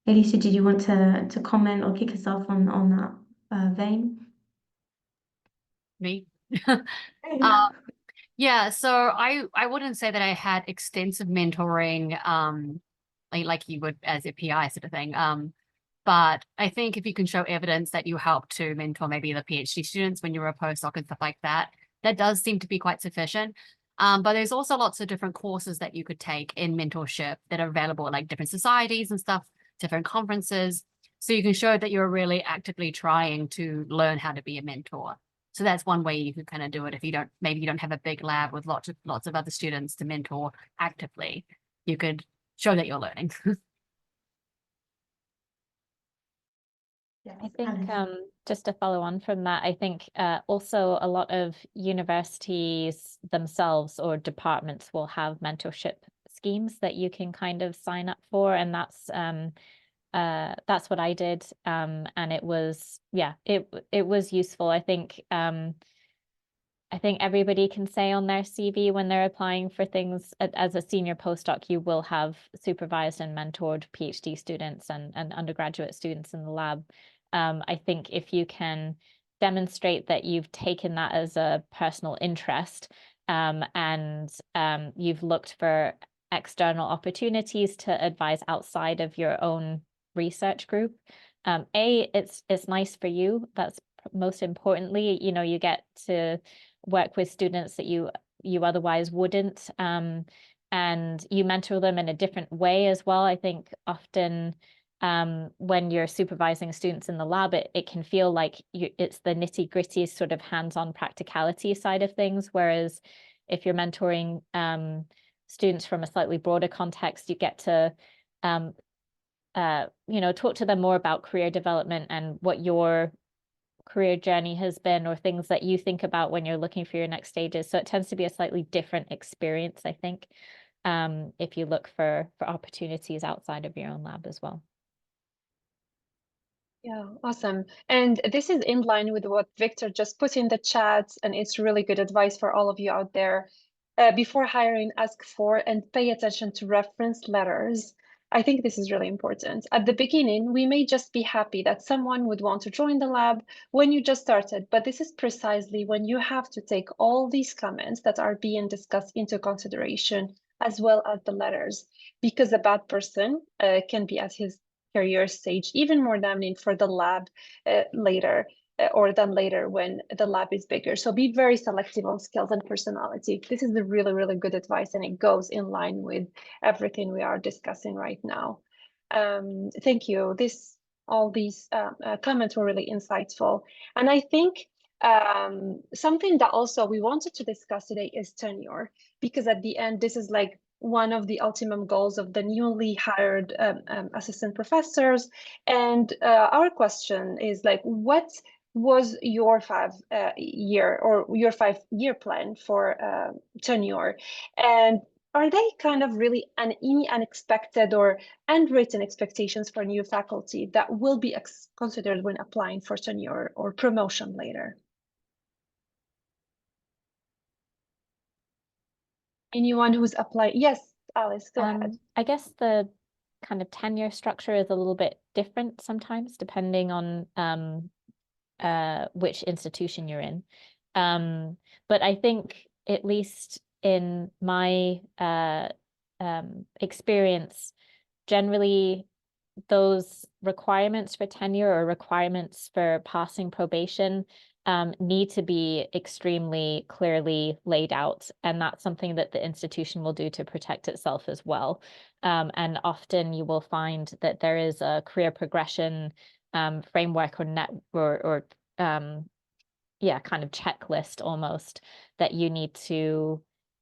Aleisha, did you want to comment or kick us off on that vein? Me? Yeah, so I wouldn't say that I had extensive mentoring, like you would as a PI sort of thing. But I think if you can show evidence that you helped to mentor maybe the PhD students when you were a postdoc and stuff like that, that does seem to be quite sufficient. But there's also lots of different courses that you could take in mentorship that are available at like different societies and stuff, different conferences. So you can show that you're really actively trying to learn how to be a mentor. So that's one way you could kind of do it. If you don't, maybe you don't have a big lab with lots of other students to mentor actively, you could show that you're learning. I think just to follow on from that, I think also a lot of universities themselves or departments will have mentorship schemes that you can kind of sign up for, and that's what I did, and it was, yeah, it was useful. I think everybody can say on their CV when they're applying for things as a senior postdoc, you will have supervised and mentored PhD students and undergraduate students in the lab. I think if you can demonstrate that you've taken that as a personal interest, and you've looked for external opportunities to advise outside of your own research group, it's nice for you. That's most importantly, you know, you get to work with students that you otherwise wouldn't, and you mentor them in a different way as well. I think often when you're supervising students in the lab, it can feel like it's the nitty-gritty sort of hands-on practicality side of things, whereas if you're mentoring students from a slightly broader context, you get to talk to them more about career development and what your career journey has been, or things that you think about when you're looking for your next stages. So it tends to be a slightly different experience, I think, if you look for opportunities outside of your own lab as well. Yeah, awesome. And this is in line with what Victor just put in the chat, and it's really good advice for all of you out there. Before hiring, ask for and pay attention to reference letters. I think this is really important. At the beginning, we may just be happy that someone would want to join the lab when you just started, but this is precisely when you have to take all these comments that are being discussed into consideration, as well as the letters, because a bad person can be at his career stage even more damning for the lab later when the lab is bigger. So be very selective on skills and personality. This is the really, really good advice, and it goes in line with everything we are discussing right now. Thank you. All these comments were really insightful. And I think something that also we wanted to discuss today is tenure, because at the end, this is like one of the ultimate goals of the newly hired assistant professors. And our question is like, what was your 5-year plan for tenure? And are they kind of really any unexpected or unwritten expectations for new faculty that will be considered when applying for tenure or promotion later? Anyone who's applied? Yes, Alice, go ahead. I guess the kind of tenure structure is a little bit different sometimes, depending on which institution you're in. But I think, at least in my experience, generally those requirements for tenure or requirements for passing probation need to be extremely clearly laid out. And that's something that the institution will do to protect itself as well. And often you will find that there is a career progression framework or yeah, kind of checklist almost that you need to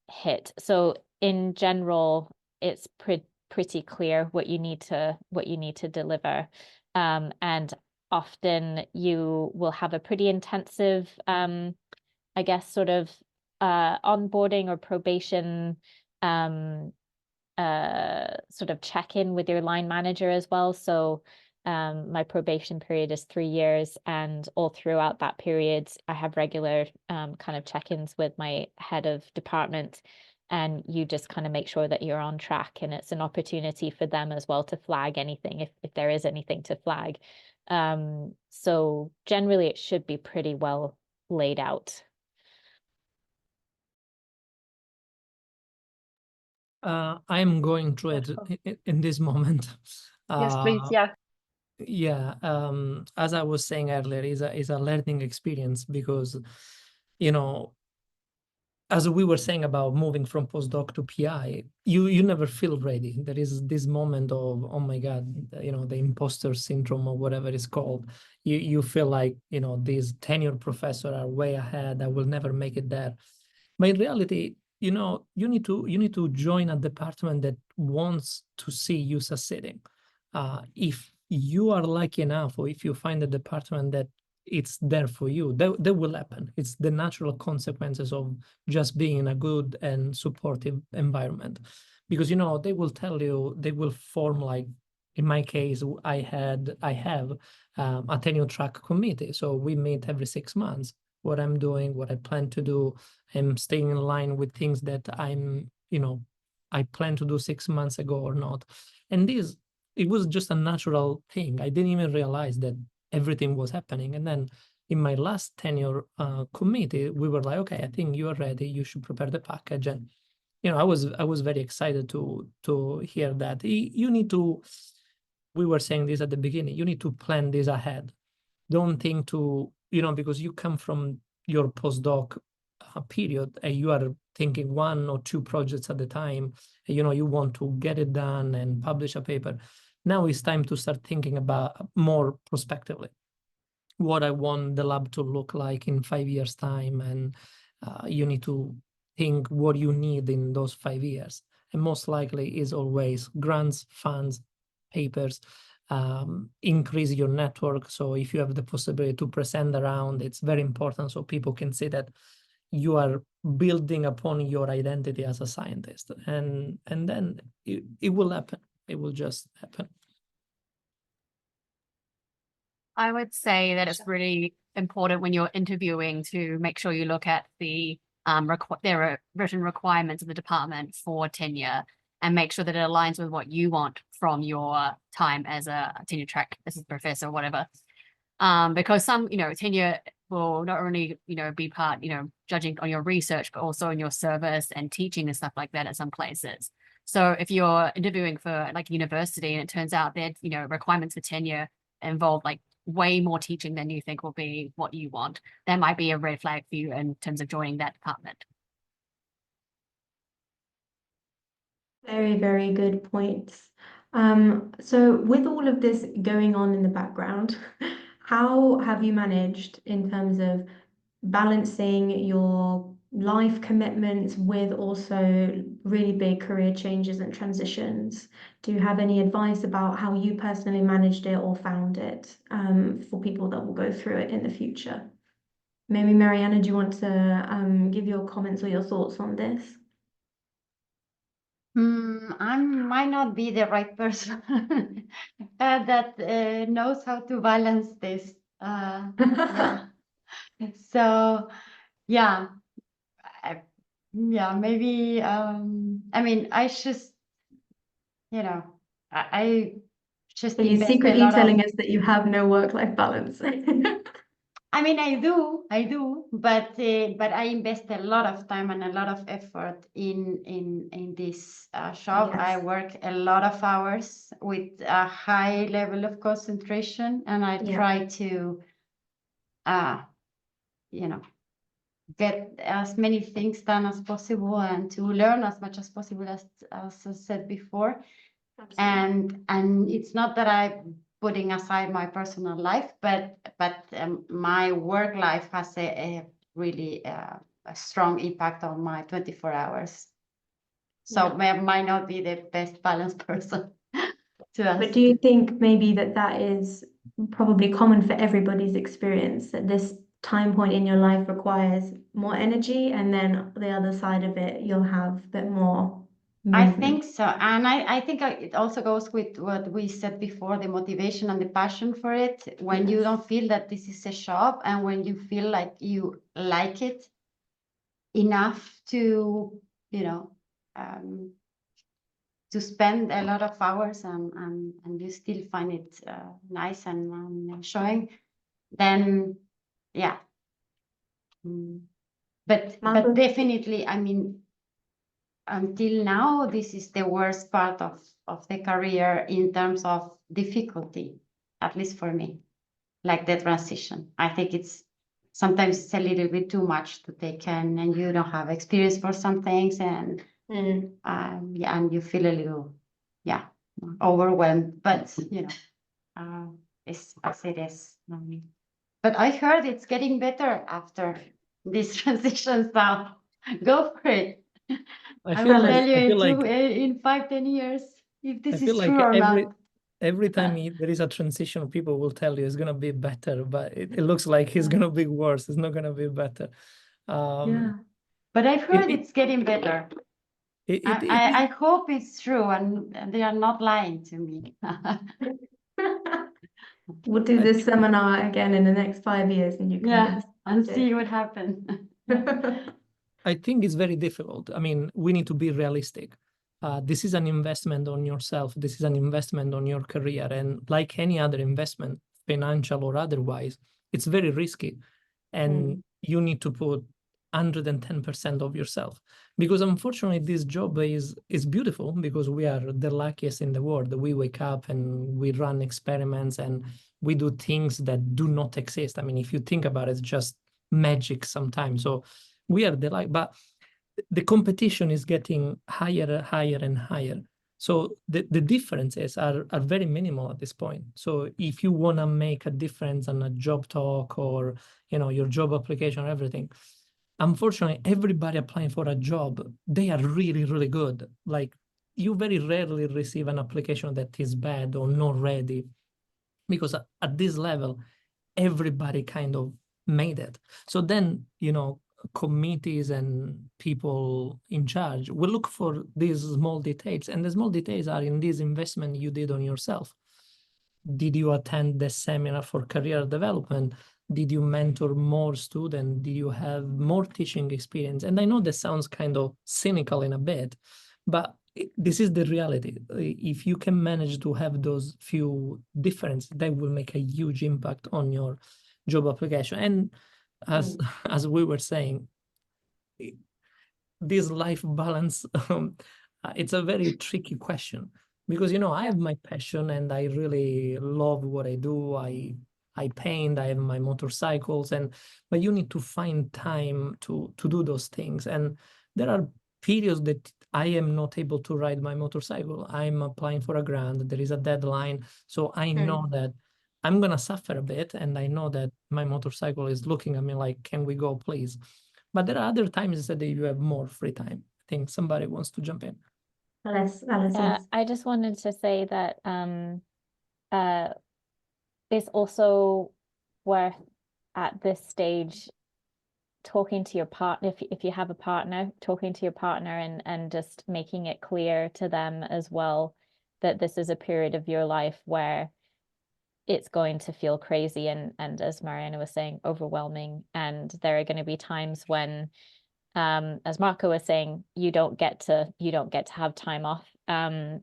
hit. So in general, it's pretty clear what you need to deliver. And often you will have a pretty intensive, I guess, sort of onboarding or probation sort of check-in with your line manager as well. So my probation period is 3 years, and all throughout that period, I have regular kind of check-ins with my head of department, and you just kind of make sure that you're on track, and it's an opportunity for them as well to flag anything if there is anything to flag. So generally it should be pretty well laid out. I'm going through it in this moment. Yes, please. Yeah. Yeah, as I was saying earlier, is a learning experience, because, you know, as we were saying about moving from postdoc to PI, you never feel ready. There is this moment of, oh my God, you know, the imposter syndrome or whatever it's called. You feel like, you know, these tenured professors are way ahead. I will never make it there. But in reality, you know, you need to join a department that wants to see you succeeding. If you are lucky enough, or if you find a department that it's there for you, that will happen. It's the natural consequences of just being in a good and supportive environment. Because, you know, they will tell you, they will form, like in my case, I have a tenure track committee. So we meet every 6 months. What I'm doing, what I plan to do, I'm staying in line with things that I plan to do 6 months ago or not. And it was just a natural thing. I didn't even realize that everything was happening. And then in my last tenure committee, we were like, okay, I think you are ready. You should prepare the package. And, you know, I was very excited to hear that. You need to, we were saying this at the beginning, you need to plan this ahead. Don't think to, you know, because you come from your postdoc period and you are thinking 1 or 2 projects at a time, and, you know, you want to get it done and publish a paper. Now it's time to start thinking about more prospectively what I want the lab to look like in 5 years' time. And you need to think what you need in those 5 years. And most likely is always grants, funds, papers, increase your network. So if you have the possibility to present around, it's very important so people can see that you are building upon your identity as a scientist. And then it will happen. It will just happen. I would say that it's really important when you're interviewing to make sure you look at the there are written requirements of the department for tenure, and make sure that it aligns with what you want from your time as a tenure track assistant professor or whatever. Because some, you know, tenure will not only, you know, be part, you know, judging on your research, but also in your service and teaching and stuff like that at some places. So if you're interviewing for like university and it turns out that, you know, requirements for tenure involve like way more teaching than you think will be what you want, that might be a red flag for you in terms of joining that department. Very, very good points. So with all of this going on in the background, how have you managed in terms of balancing your life commitments with also really big career changes and transitions? Do you have any advice about how you personally managed it or found it for people that will go through it in the future? Maybe Mariana, do you want to give your comments or your thoughts on this? I might not be the right person that knows how to balance this. Yeah. So, yeah, maybe. I mean, I just you know, I just So you're invest a secretly lot telling of, us that you have no work-life balance. I mean, I do, but I invest a lot of time and a lot of effort in this shop. I Yes. work a lot of hours with a high level of concentration, and I Yeah. try to, you know, get as many things done as possible and to learn as much as possible, as I said before. Absolutely. And it's not that I'm putting aside my personal life, but my work life has a really a strong impact on my 24 hours. So I might not be the best balanced person to ask. But do you think maybe that is probably common for everybody's experience, that this time point in your life requires more energy, and then the other side of it, you'll have a bit more I movement? think so. And I think it also goes with what we said before, the motivation and the passion for it. When you Yes. don't feel that this is a job, and when you feel like you like it enough to, you know, to spend a lot of hours, and you still find it nice and enjoying, then yeah. But definitely, I mean, until now, this is the worst part of the career in terms of difficulty, at least for me, like the transition. I think sometimes it's a little bit too much to take in, and you don't have experience for some things, and yeah, and you feel a little, yeah, overwhelmed. But you know, it's as it is. But I heard it's getting better after these transitions. Now, go for it. I will tell you in 5-10 years if this is true or not. Every time there is a transition, people will tell you it's going to be better, but it looks like it's going to be worse. It's not going to be better. Yeah. But I've heard it's getting better. I hope it's true, and they are not lying to me. We'll do this seminar again in the next 5 years, and you can and see what happens. I think it's very difficult. I mean, we need to be realistic. This is an investment on yourself. This is an investment on your career. And like any other investment, financial or otherwise, it's very risky. And you need to put 110% of yourself. Because unfortunately, this job is beautiful, because we are the luckiest in the world. We wake up and we run experiments and we do things that do not exist. I mean, if you think about it, it's just magic sometimes. So we are the like, but the competition is getting higher, higher, and higher. So the differences are very minimal at this point. So if you want to make a difference on a job talk or, you know, your job application or everything, unfortunately, everybody applying for a job, they are really, really good. Like, you very rarely receive an application that is bad or not ready, because at this level, everybody kind of made it. So then, you know, committees and people in charge will look for these small details, and the small details are in this investment you did on yourself. Did you attend the seminar for career development? Did you mentor more students? Did you have more teaching experience? And I know that sounds kind of cynical in a bit, but this is the reality. If you can manage to have those few differences, that will make a huge impact on your job application. And as we were saying, this life balance, it's a very tricky question, because, you know, I have my passion and I really love what I do. I paint, I have my motorcycles, but you need to find time to do those things. And there are periods that I am not able to ride my motorcycle. I'm applying for a grant, there is a deadline. So I know that I'm going to suffer a bit, and I know that my motorcycle is looking at me like, can we go, please? But there are other times that you have more free time. I think somebody wants to jump in. Alice, yes. I just wanted to say that it's also worth, at this stage, talking to your partner, if you have a partner, talking to your partner and just making it clear to them as well that this is a period of your life where it's going to feel crazy and as Mariana was saying, overwhelming. And there are going to be times when as Marco was saying, you don't get to have time off and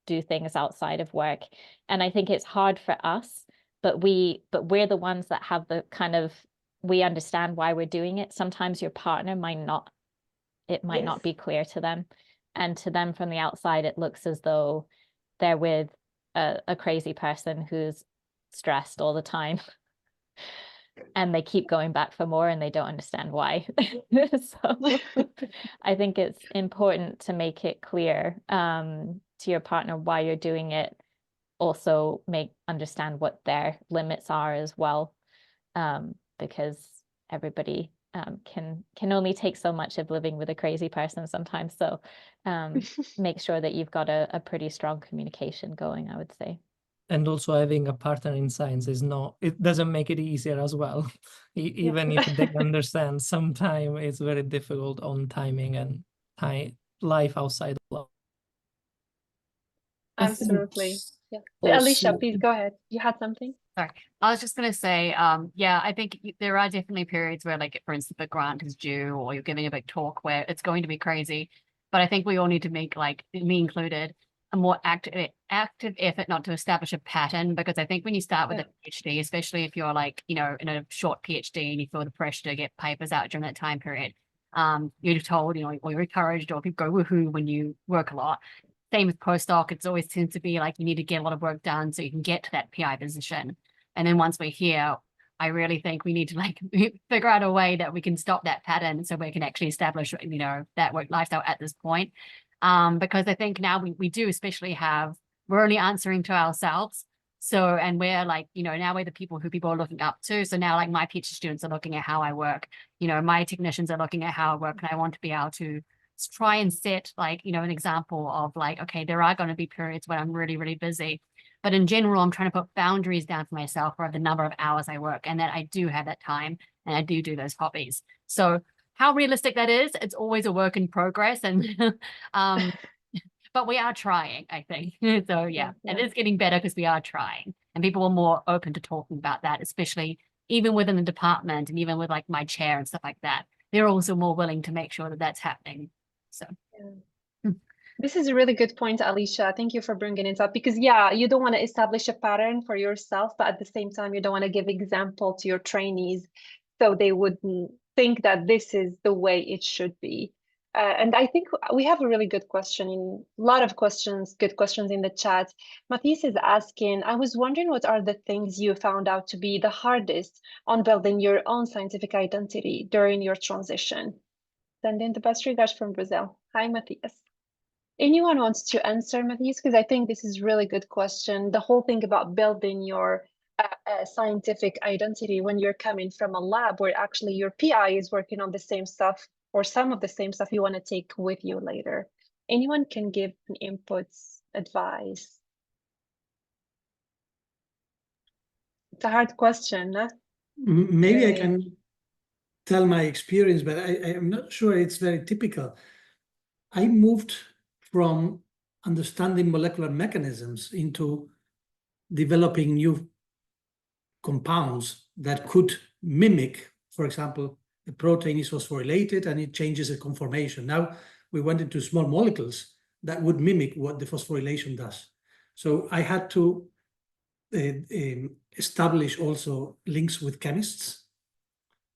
do things outside of work. And I think it's hard for us, but we're the ones that have the kind of, we understand why we're doing it. Sometimes your partner might not be clear to them. And to them from the outside, it looks as though they're with a crazy person who's stressed all the time. And they keep going back for more and they don't understand why. So I think it's important to make it clear to your partner why you're doing it. Also understand what their limits are as well, because everybody can only take so much of living with a crazy person sometimes. So make sure that you've got a pretty strong communication going, I would say. And also having a partner in science it doesn't make it easier as well. Even if they understand, sometimes it's very difficult on timing and life outside of love. Absolutely. Yeah. Also, Aleisha, please go ahead. You had something? Sorry, I was just going to say, yeah, I think there are definitely periods where, like, for instance, the grant is due or you're giving a big talk where it's going to be crazy. But I think we all need to make, like, me included, a more active effort not to establish a pattern, because I think when you start with a PhD, especially if you're like, you know, in a short PhD and you feel the pressure to get papers out during that time period, you're told, you know, or you're encouraged, or people go woohoo when you work a lot. Same with postdoc, it's always tends to be like you need to get a lot of work done so you can get to that PI position. And then once we're here, I really think we need to like figure out a way that we can stop that pattern so we can actually establish, you know, that work lifestyle at this point. Because I think now we do especially we're only answering to ourselves. So, and we're like, you know, now we're the people who people are looking up to. So now like my PhD students are looking at how I work, you know, my technicians are looking at how I work, and I want to be able to try and set like, you know, an example of like, okay, there are going to be periods when I'm really, really busy. But in general, I'm trying to put boundaries down for myself for the number of hours I work, and that I do have that time and I do those hobbies. So how realistic that is, it's always a work in progress. And but we are trying, I think. So yeah, it is getting better because we are trying, and people are more open to talking about that, especially even within the department and even with like my chair and stuff like that. They're also more willing to make sure that that's happening. So this is a really good point, Aleisha. Thank you for bringing it up, because yeah, you don't want to establish a pattern for yourself, but at the same time, you don't want to give example to your trainees so they wouldn't think that this is the way it should be. And I think we have a really good question, good questions in the chat. Matthias is asking, I was wondering, what are the things you found out to be the hardest on building your own scientific identity during your transition? Sending the best regards from Brazil. Hi, Matthias. Anyone wants to answer, Matthias? Because I think this is a really good question. The whole thing about building your scientific identity when you're coming from a lab where actually your PI is working on the same stuff or some of the same stuff you want to take with you later. Anyone can give an inputs, advice? It's a hard question, huh? Maybe I can tell my experience, but I'm not sure it's very typical. I moved from understanding molecular mechanisms into developing new compounds that could mimic, for example, the protein is phosphorylated and it changes the conformation. Now we went into small molecules that would mimic what the phosphorylation does. So I had to establish also links with chemists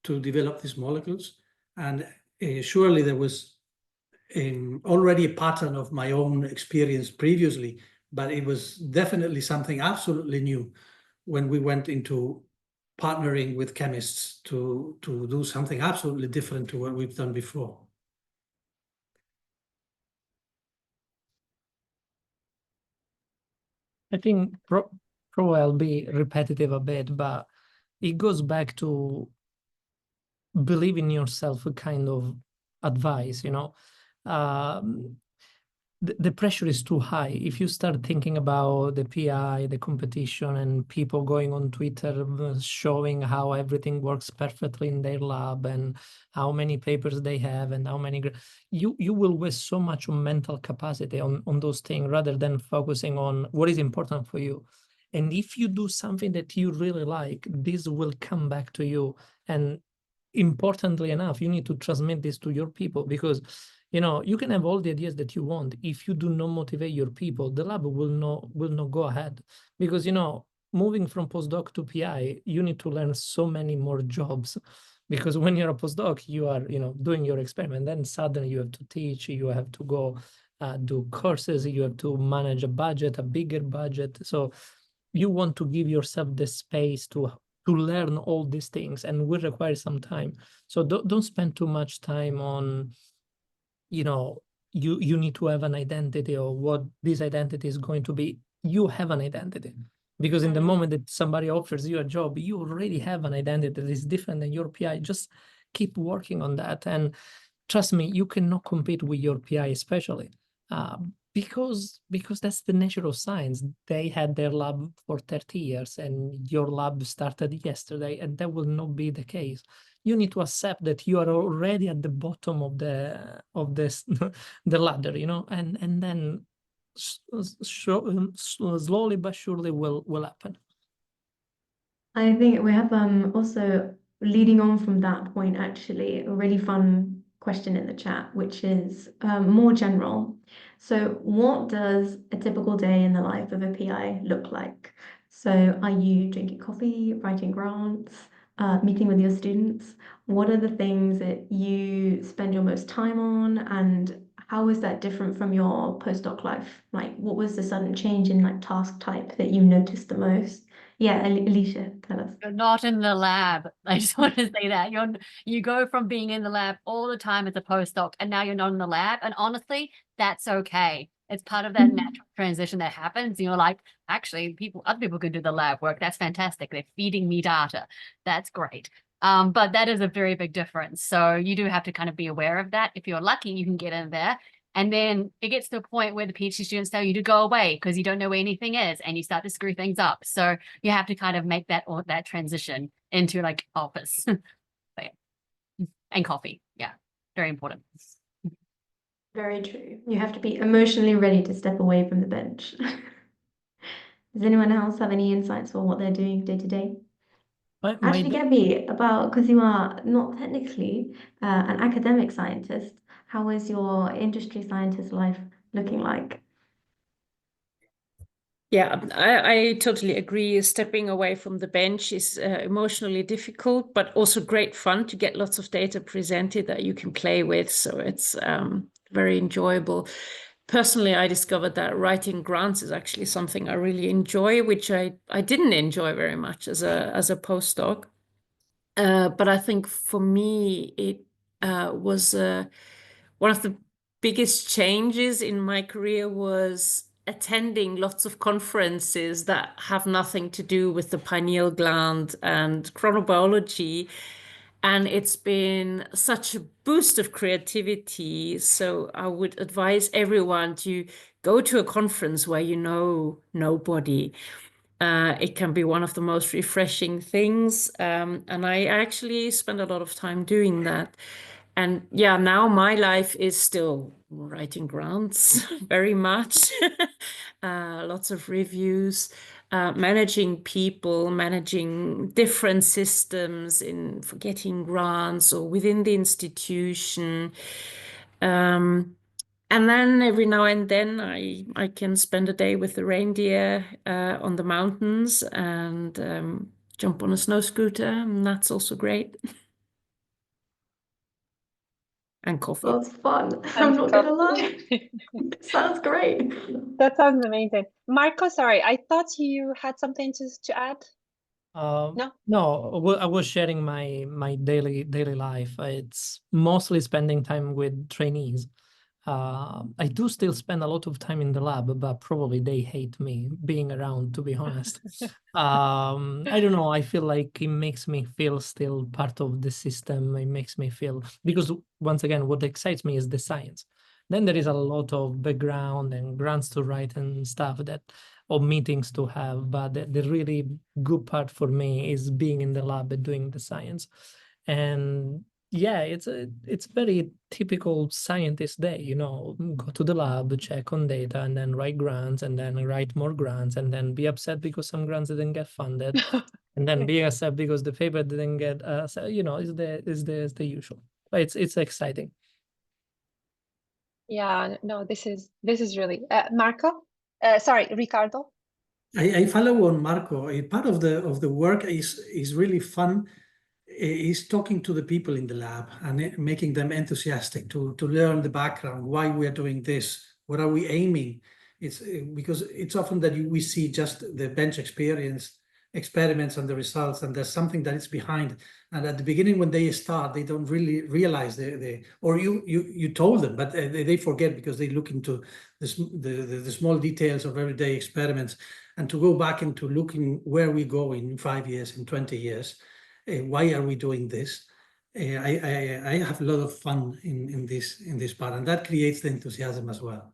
to develop these molecules. And surely there was already a pattern of my own experience previously, but it was definitely something absolutely new when we went into partnering with chemists to do something absolutely different to what we've done before. I think probably I'll be repetitive a bit, but it goes back to believe in yourself, a kind of advice, you know. The pressure is too high. If you start thinking about the PI, the competition, and people going on Twitter showing how everything works perfectly in their lab and how many papers they have and how many, you will waste so much mental capacity on those things rather than focusing on what is important for you. And if you do something that you really like, this will come back to you. And importantly enough, you need to transmit this to your people, because you can have all the ideas that you want. If you do not motivate your people, the lab will not go ahead, because moving from postdoc to PI, you need to learn so many more jobs, because when you're a postdoc, you are doing your experiment, then suddenly you have to teach, you have to go do courses, you have to manage a budget, a bigger budget. So you want to give yourself the space to learn all these things, and will require some time. So don't spend too much time on you need to have an identity, or what this identity is going to be. You have an identity, because in the moment that somebody offers you a job, you already have an identity that is different than your PI. Just keep working on that, and trust me, you cannot compete with your PI, especially because that's the nature of science. They had their lab for 30 years and your lab started yesterday, and that will not be the case. You need to accept that you are already at the bottom of the ladder, and then slowly but surely will happen. I think we have also, leading on from that point, actually, a really fun question in the chat, which is more general. So what does a typical day in the life of a PI look like? So are you drinking coffee, writing grants, meeting with your students? What are the things that you spend your most time on, and how is that different from your postdoc life? Like, what was the sudden change in task type that you noticed the most? Yeah, Aleisha, tell us. You're not in the lab. I just want to say that you go from being in the lab all the time as a postdoc, and now you're not in the lab. And honestly, that's okay. It's part of that natural transition that happens. You're like, actually, other people can do the lab work. That's fantastic. They're feeding me data. That's great. But that is a very big difference. So you do have to kind of be aware of that. If you're lucky, you can get in there. And then it gets to a point where the PhD students tell you to go away because you don't know where anything is, and you start to screw things up. So you have to kind of make that transition into office. Yeah. And coffee. Yeah, very important. Very true. You have to be emotionally ready to step away from the bench. Does anyone else have any insights for what they're doing day to day? Actually, Gabby, because you are not technically an academic scientist, how is your industry scientist life looking like? Yeah, I totally agree. Stepping away from the bench is emotionally difficult, but also great fun to get lots of data presented that you can play with. So it's very enjoyable. Personally, I discovered that writing grants is actually something I really enjoy, which I didn't enjoy very much as a postdoc. But I think for me, it was one of the biggest changes in my career was attending lots of conferences that have nothing to do with the pineal gland and chronobiology. And it's been such a boost of creativity. So I would advise everyone to go to a conference where you know nobody. It can be one of the most refreshing things. And I actually spend a lot of time doing that. And yeah, now my life is still writing grants very much. Lots of reviews, managing people, managing different systems for getting grants or within the institution. And then every now and then I can spend a day with the reindeer on the mountains and jump on a snow scooter, and that's also great. And coffee. Sounds fun. I'm not gonna lie. Sounds great. That sounds amazing. Marco, sorry, I thought you had something to add. No, I was sharing my daily life. It's mostly spending time with trainees. I do still spend a lot of time in the lab, but probably they hate me being around, to be honest. I don't know. I feel like it makes me feel still part of the system. It makes me feel, because once again, what excites me is the science. Then there is a lot of background and grants to write and stuff or meetings to have. But the really good part for me is being in the lab and doing the science. And yeah, it's very typical scientist day, go to the lab, check on data, and then write grants, and then write more grants, and then be upset because some grants didn't get funded. and then being accepted because the paper didn't get, so, you know, is the usual. But it's exciting. Yeah, no, this is really Marco. Sorry, Ricardo. I follow on Marco. Part of the work is really fun. Is talking to the people in the lab and making them enthusiastic to learn the background, why we are doing this, what are we aiming. It's because it's often that we see just the bench experiments and the results, and there's something that is behind. And at the beginning, when they start, they don't really realize or you told them, but they forget because they look into the small details of everyday experiments. And to go back into looking where we go in 5 years, in 20 years, why are we doing this? I have a lot of fun in this part, and that creates the enthusiasm as well.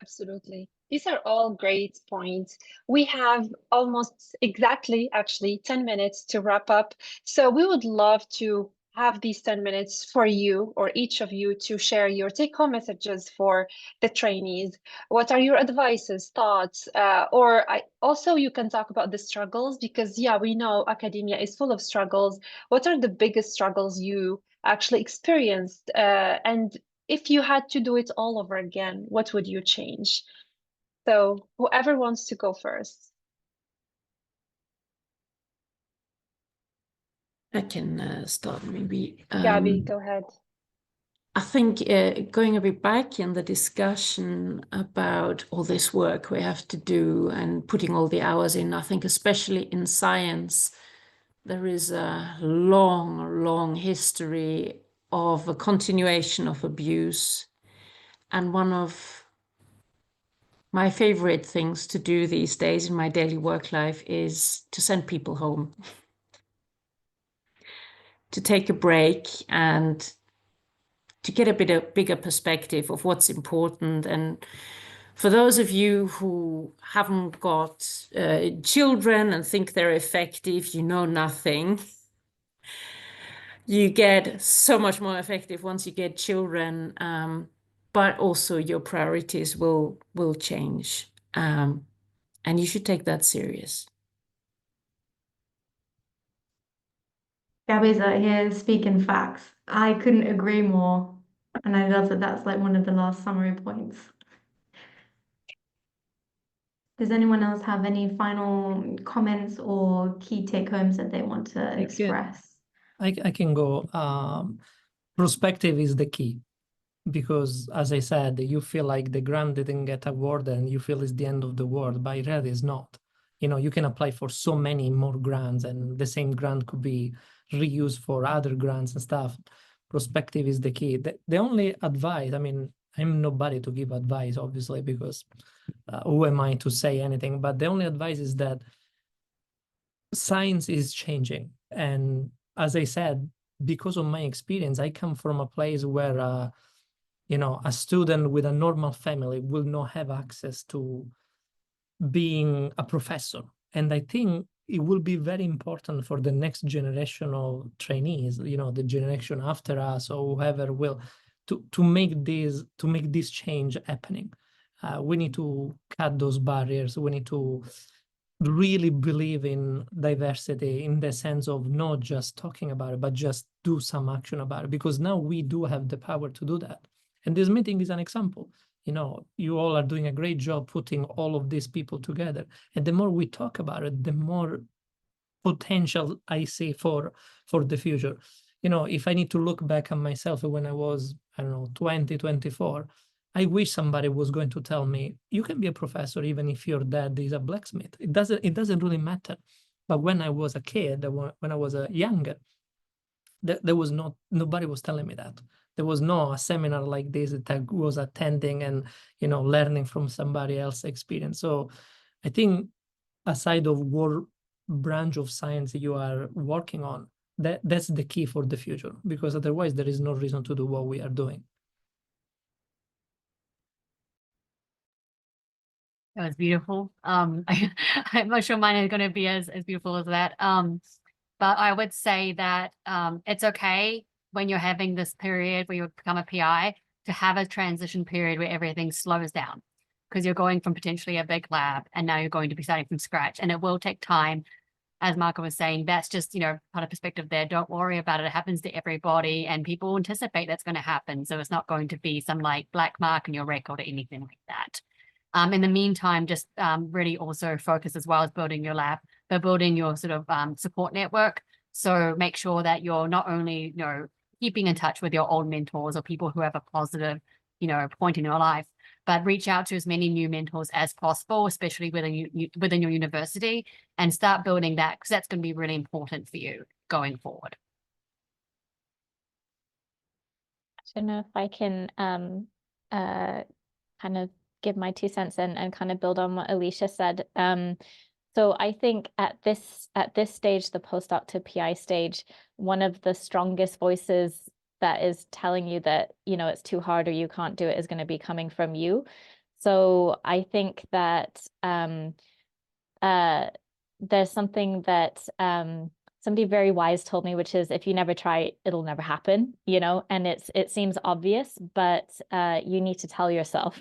Absolutely. These are all great points. We have almost exactly, actually, 10 minutes to wrap up. So we would love to have these 10 minutes for you, or each of you, to share your take-home messages for the trainees. What are your advices, thoughts, also you can talk about the struggles, because yeah, we know academia is full of struggles. What are the biggest struggles you actually experienced, and if you had to do it all over again, what would you change? So whoever wants to go first. I can start maybe. Gabby, go ahead. I think going a bit back in the discussion about all this work we have to do and putting all the hours in, I think especially in science, there is a long, long history of a continuation of abuse. And one of my favorite things to do these days in my daily work life is to send people home, to take a break and to get a bit of bigger perspective of what's important. And for those of you who haven't got children and think they're effective, you know nothing. You get so much more effective once you get children, but also your priorities will change. And you should take that serious. Gabby's out here speaking facts. I couldn't agree more. And I love that that's like one of the last summary points. Does anyone else have any final comments or key take-homes that they want to express? I can go. Perspective is the key, because as I said, you feel like the grant didn't get awarded and you feel it's the end of the world, but it really is not. You know, you can apply for so many more grants and the same grant could be reused for other grants and stuff. Perspective is the key. The only advice, I mean, I'm nobody to give advice, obviously, because who am I to say anything? But the only advice is that science is changing. And as I said, because of my experience, I come from a place where, you know, a student with a normal family will not have access to being a professor. And I think it will be very important for the next generation of trainees, you know, the generation after us or whoever will, to make this change happening. We need to cut those barriers. We need to really believe in diversity in the sense of not just talking about it, but just do some action about it, because now we do have the power to do that. And this meeting is an example. You know, you all are doing a great job putting all of these people together. And the more we talk about it, the more potential I see for the future. You know, if I need to look back at myself when I was, I don't know, 20, 24, I wish somebody was going to tell me, you can be a professor even if your dad is a blacksmith. It doesn't really matter. But when I was a kid, when I was younger, there was nobody was telling me that. There was no a seminar like this that I was attending and, you know, learning from somebody else's experience. So I think aside of what branch of science you are working on, that's the key for the future, because otherwise there is no reason to do what we are doing. That was beautiful. I'm not sure mine is going to be as beautiful as that. But I would say that it's okay when you're having this period where you become a PI to have a transition period where everything slows down. because you're going from potentially a big lab and now you're going to be starting from scratch, and it will take time. As Marco was saying, that's just, you know, part of perspective there. Don't worry about it. It happens to everybody, and people anticipate that's going to happen. So it's not going to be some like black mark in your record or anything like that. In the meantime, just really also focus, as well as building your lab, but building your sort of support network. So make sure that you're not only, you know, keeping in touch with your old mentors or people who have a positive, you know, point in your life, but reach out to as many new mentors as possible, especially within your university, and start building that, because that's going to be really important for you going forward. I don't know if I can kind of give my 2 cents and kind of build on what Aleisha said. So I think at this stage, the postdoc to PI stage, one of the strongest voices that is telling you that, you know, it's too hard or you can't do it is going to be coming from you. So I think that there's something that somebody very wise told me, which is, if you never try, it'll never happen, you know. And it seems obvious, but you need to tell yourself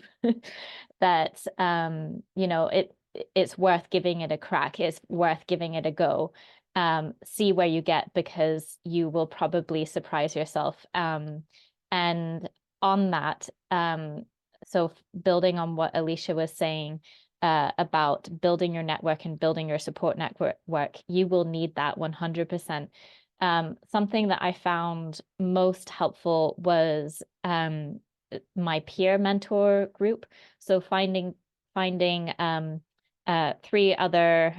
that you know, it's worth giving it a crack. It's worth giving it a go. See where you get, because you will probably surprise yourself. And on that, so building on what Aleisha was saying about building your network and building your support network, you will need that 100%. Something that I found most helpful was my peer mentor group. So finding 3 other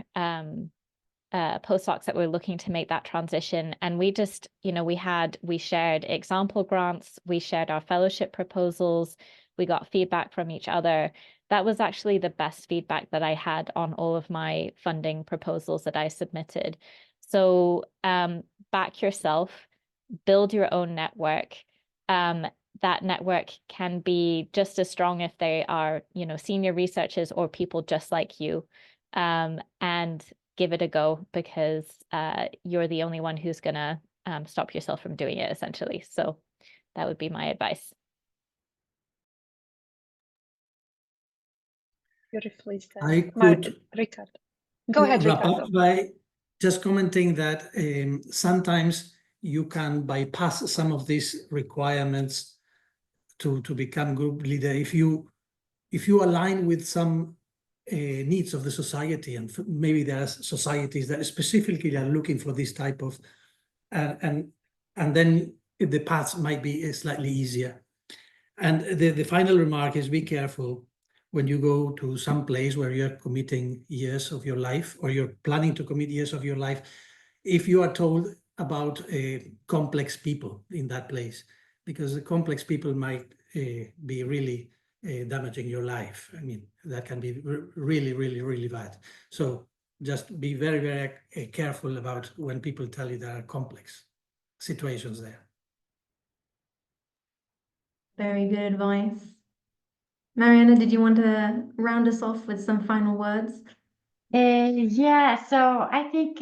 postdocs that were looking to make that transition. And we just, you know, we shared example grants, we shared our fellowship proposals, we got feedback from each other. That was actually the best feedback that I had on all of my funding proposals that I submitted. So back yourself, build your own network. That network can be just as strong if they are, you know, senior researchers or people just like you, and give it a go, because you're the only one who's gonna stop yourself from doing it, essentially. So that would be my advice. Beautifully said. I could Ricardo. Go ahead, wrap Ricardo. up by just commenting that sometimes you can bypass some of these requirements to become group leader if you align with some needs of the society, and maybe there are societies that specifically are looking for this type of, and then the paths might be slightly easier. And the final remark is, be careful when you go to some place where you're committing years of your life, or you're planning to commit years of your life, if you are told about complex people in that place, because the complex people might be really damaging your life. I mean, that can be really, really, really bad. So just be very, very careful about when people tell you there are complex situations there. Very good advice. Mariana, did you want to round us off with some final words? Yeah, so I think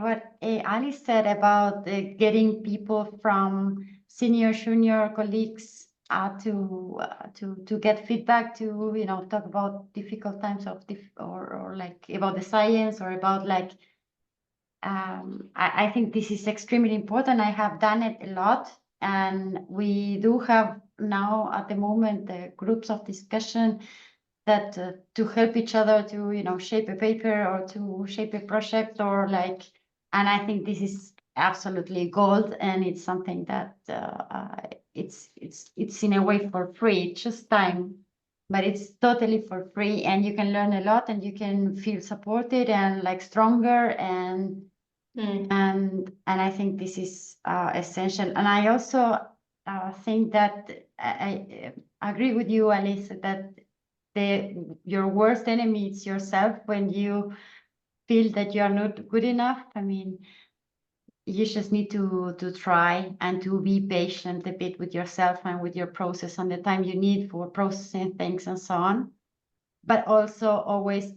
what Alice said about getting people from senior, junior colleagues to get feedback, to, you know, talk about difficult times of or like about the science, or about like I think this is extremely important. I have done it a lot, and we do have now at the moment the groups of discussion that to help each other to, you know, shape a paper or to shape a project, or like, and I think this is absolutely gold, and it's something that it's in a way for free. It's just time, but it's totally for free, and you can learn a lot, and you can feel supported and like stronger, and I think this is essential. And I also think that I agree with you, Alice, that your worst enemy is yourself. When you feel that you are not good enough, I mean, you just need to try and to be patient a bit with yourself and with your process and the time you need for processing things and so on. But also always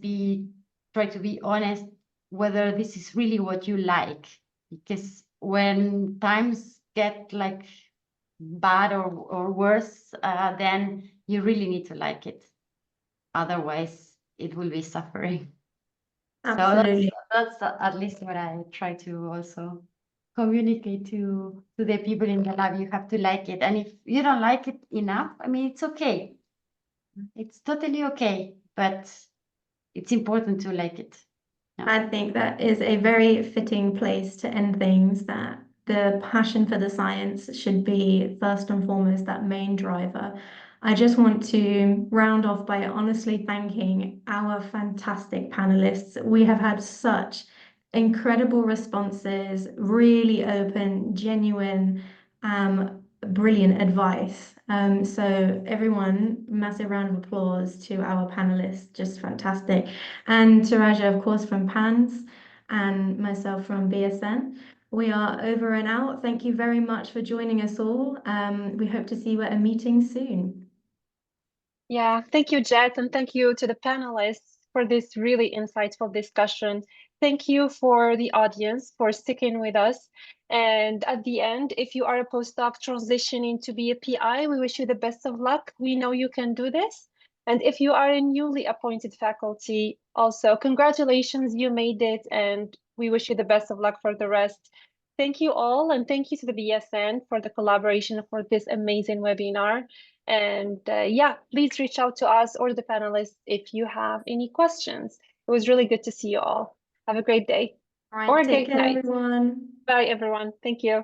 try to be honest whether this is really what you like, because when times get like bad or worse, then you really need to like it. otherwise it will be suffering. Absolutely. So that's at least what I try to also communicate to the people in the lab. You have to like it, and if you don't like it enough, I mean, it's okay. It's totally okay, but it's important to like it. I think that is a very fitting place to end things, that the passion for the science should be first and foremost that main driver. I just want to round off by honestly thanking our fantastic panelists. We have had such incredible responses, really open, genuine, brilliant advice. So everyone, massive round of applause to our panelists, just fantastic. And to Raja, of course, from PANS, and myself from BSN. We are over and out. Thank you very much for joining us all. We hope to see you at a meeting soon. Yeah, thank you, Jet, and thank you to the panelists for this really insightful discussion. Thank you for the audience for sticking with us. And at the end, if you are a postdoc transitioning to be a PI, we wish you the best of luck. We know you can do this. And if you are a newly appointed faculty, also congratulations, you made it, and we wish you the best of luck for the rest. Thank you all, and thank you to the BSN for the collaboration for this amazing webinar. And yeah, please reach out to us or the panelists if you have any questions. It was really good to see you all. Have a great day. All right, Or a take great care, night. everyone. Bye, everyone. Thank you.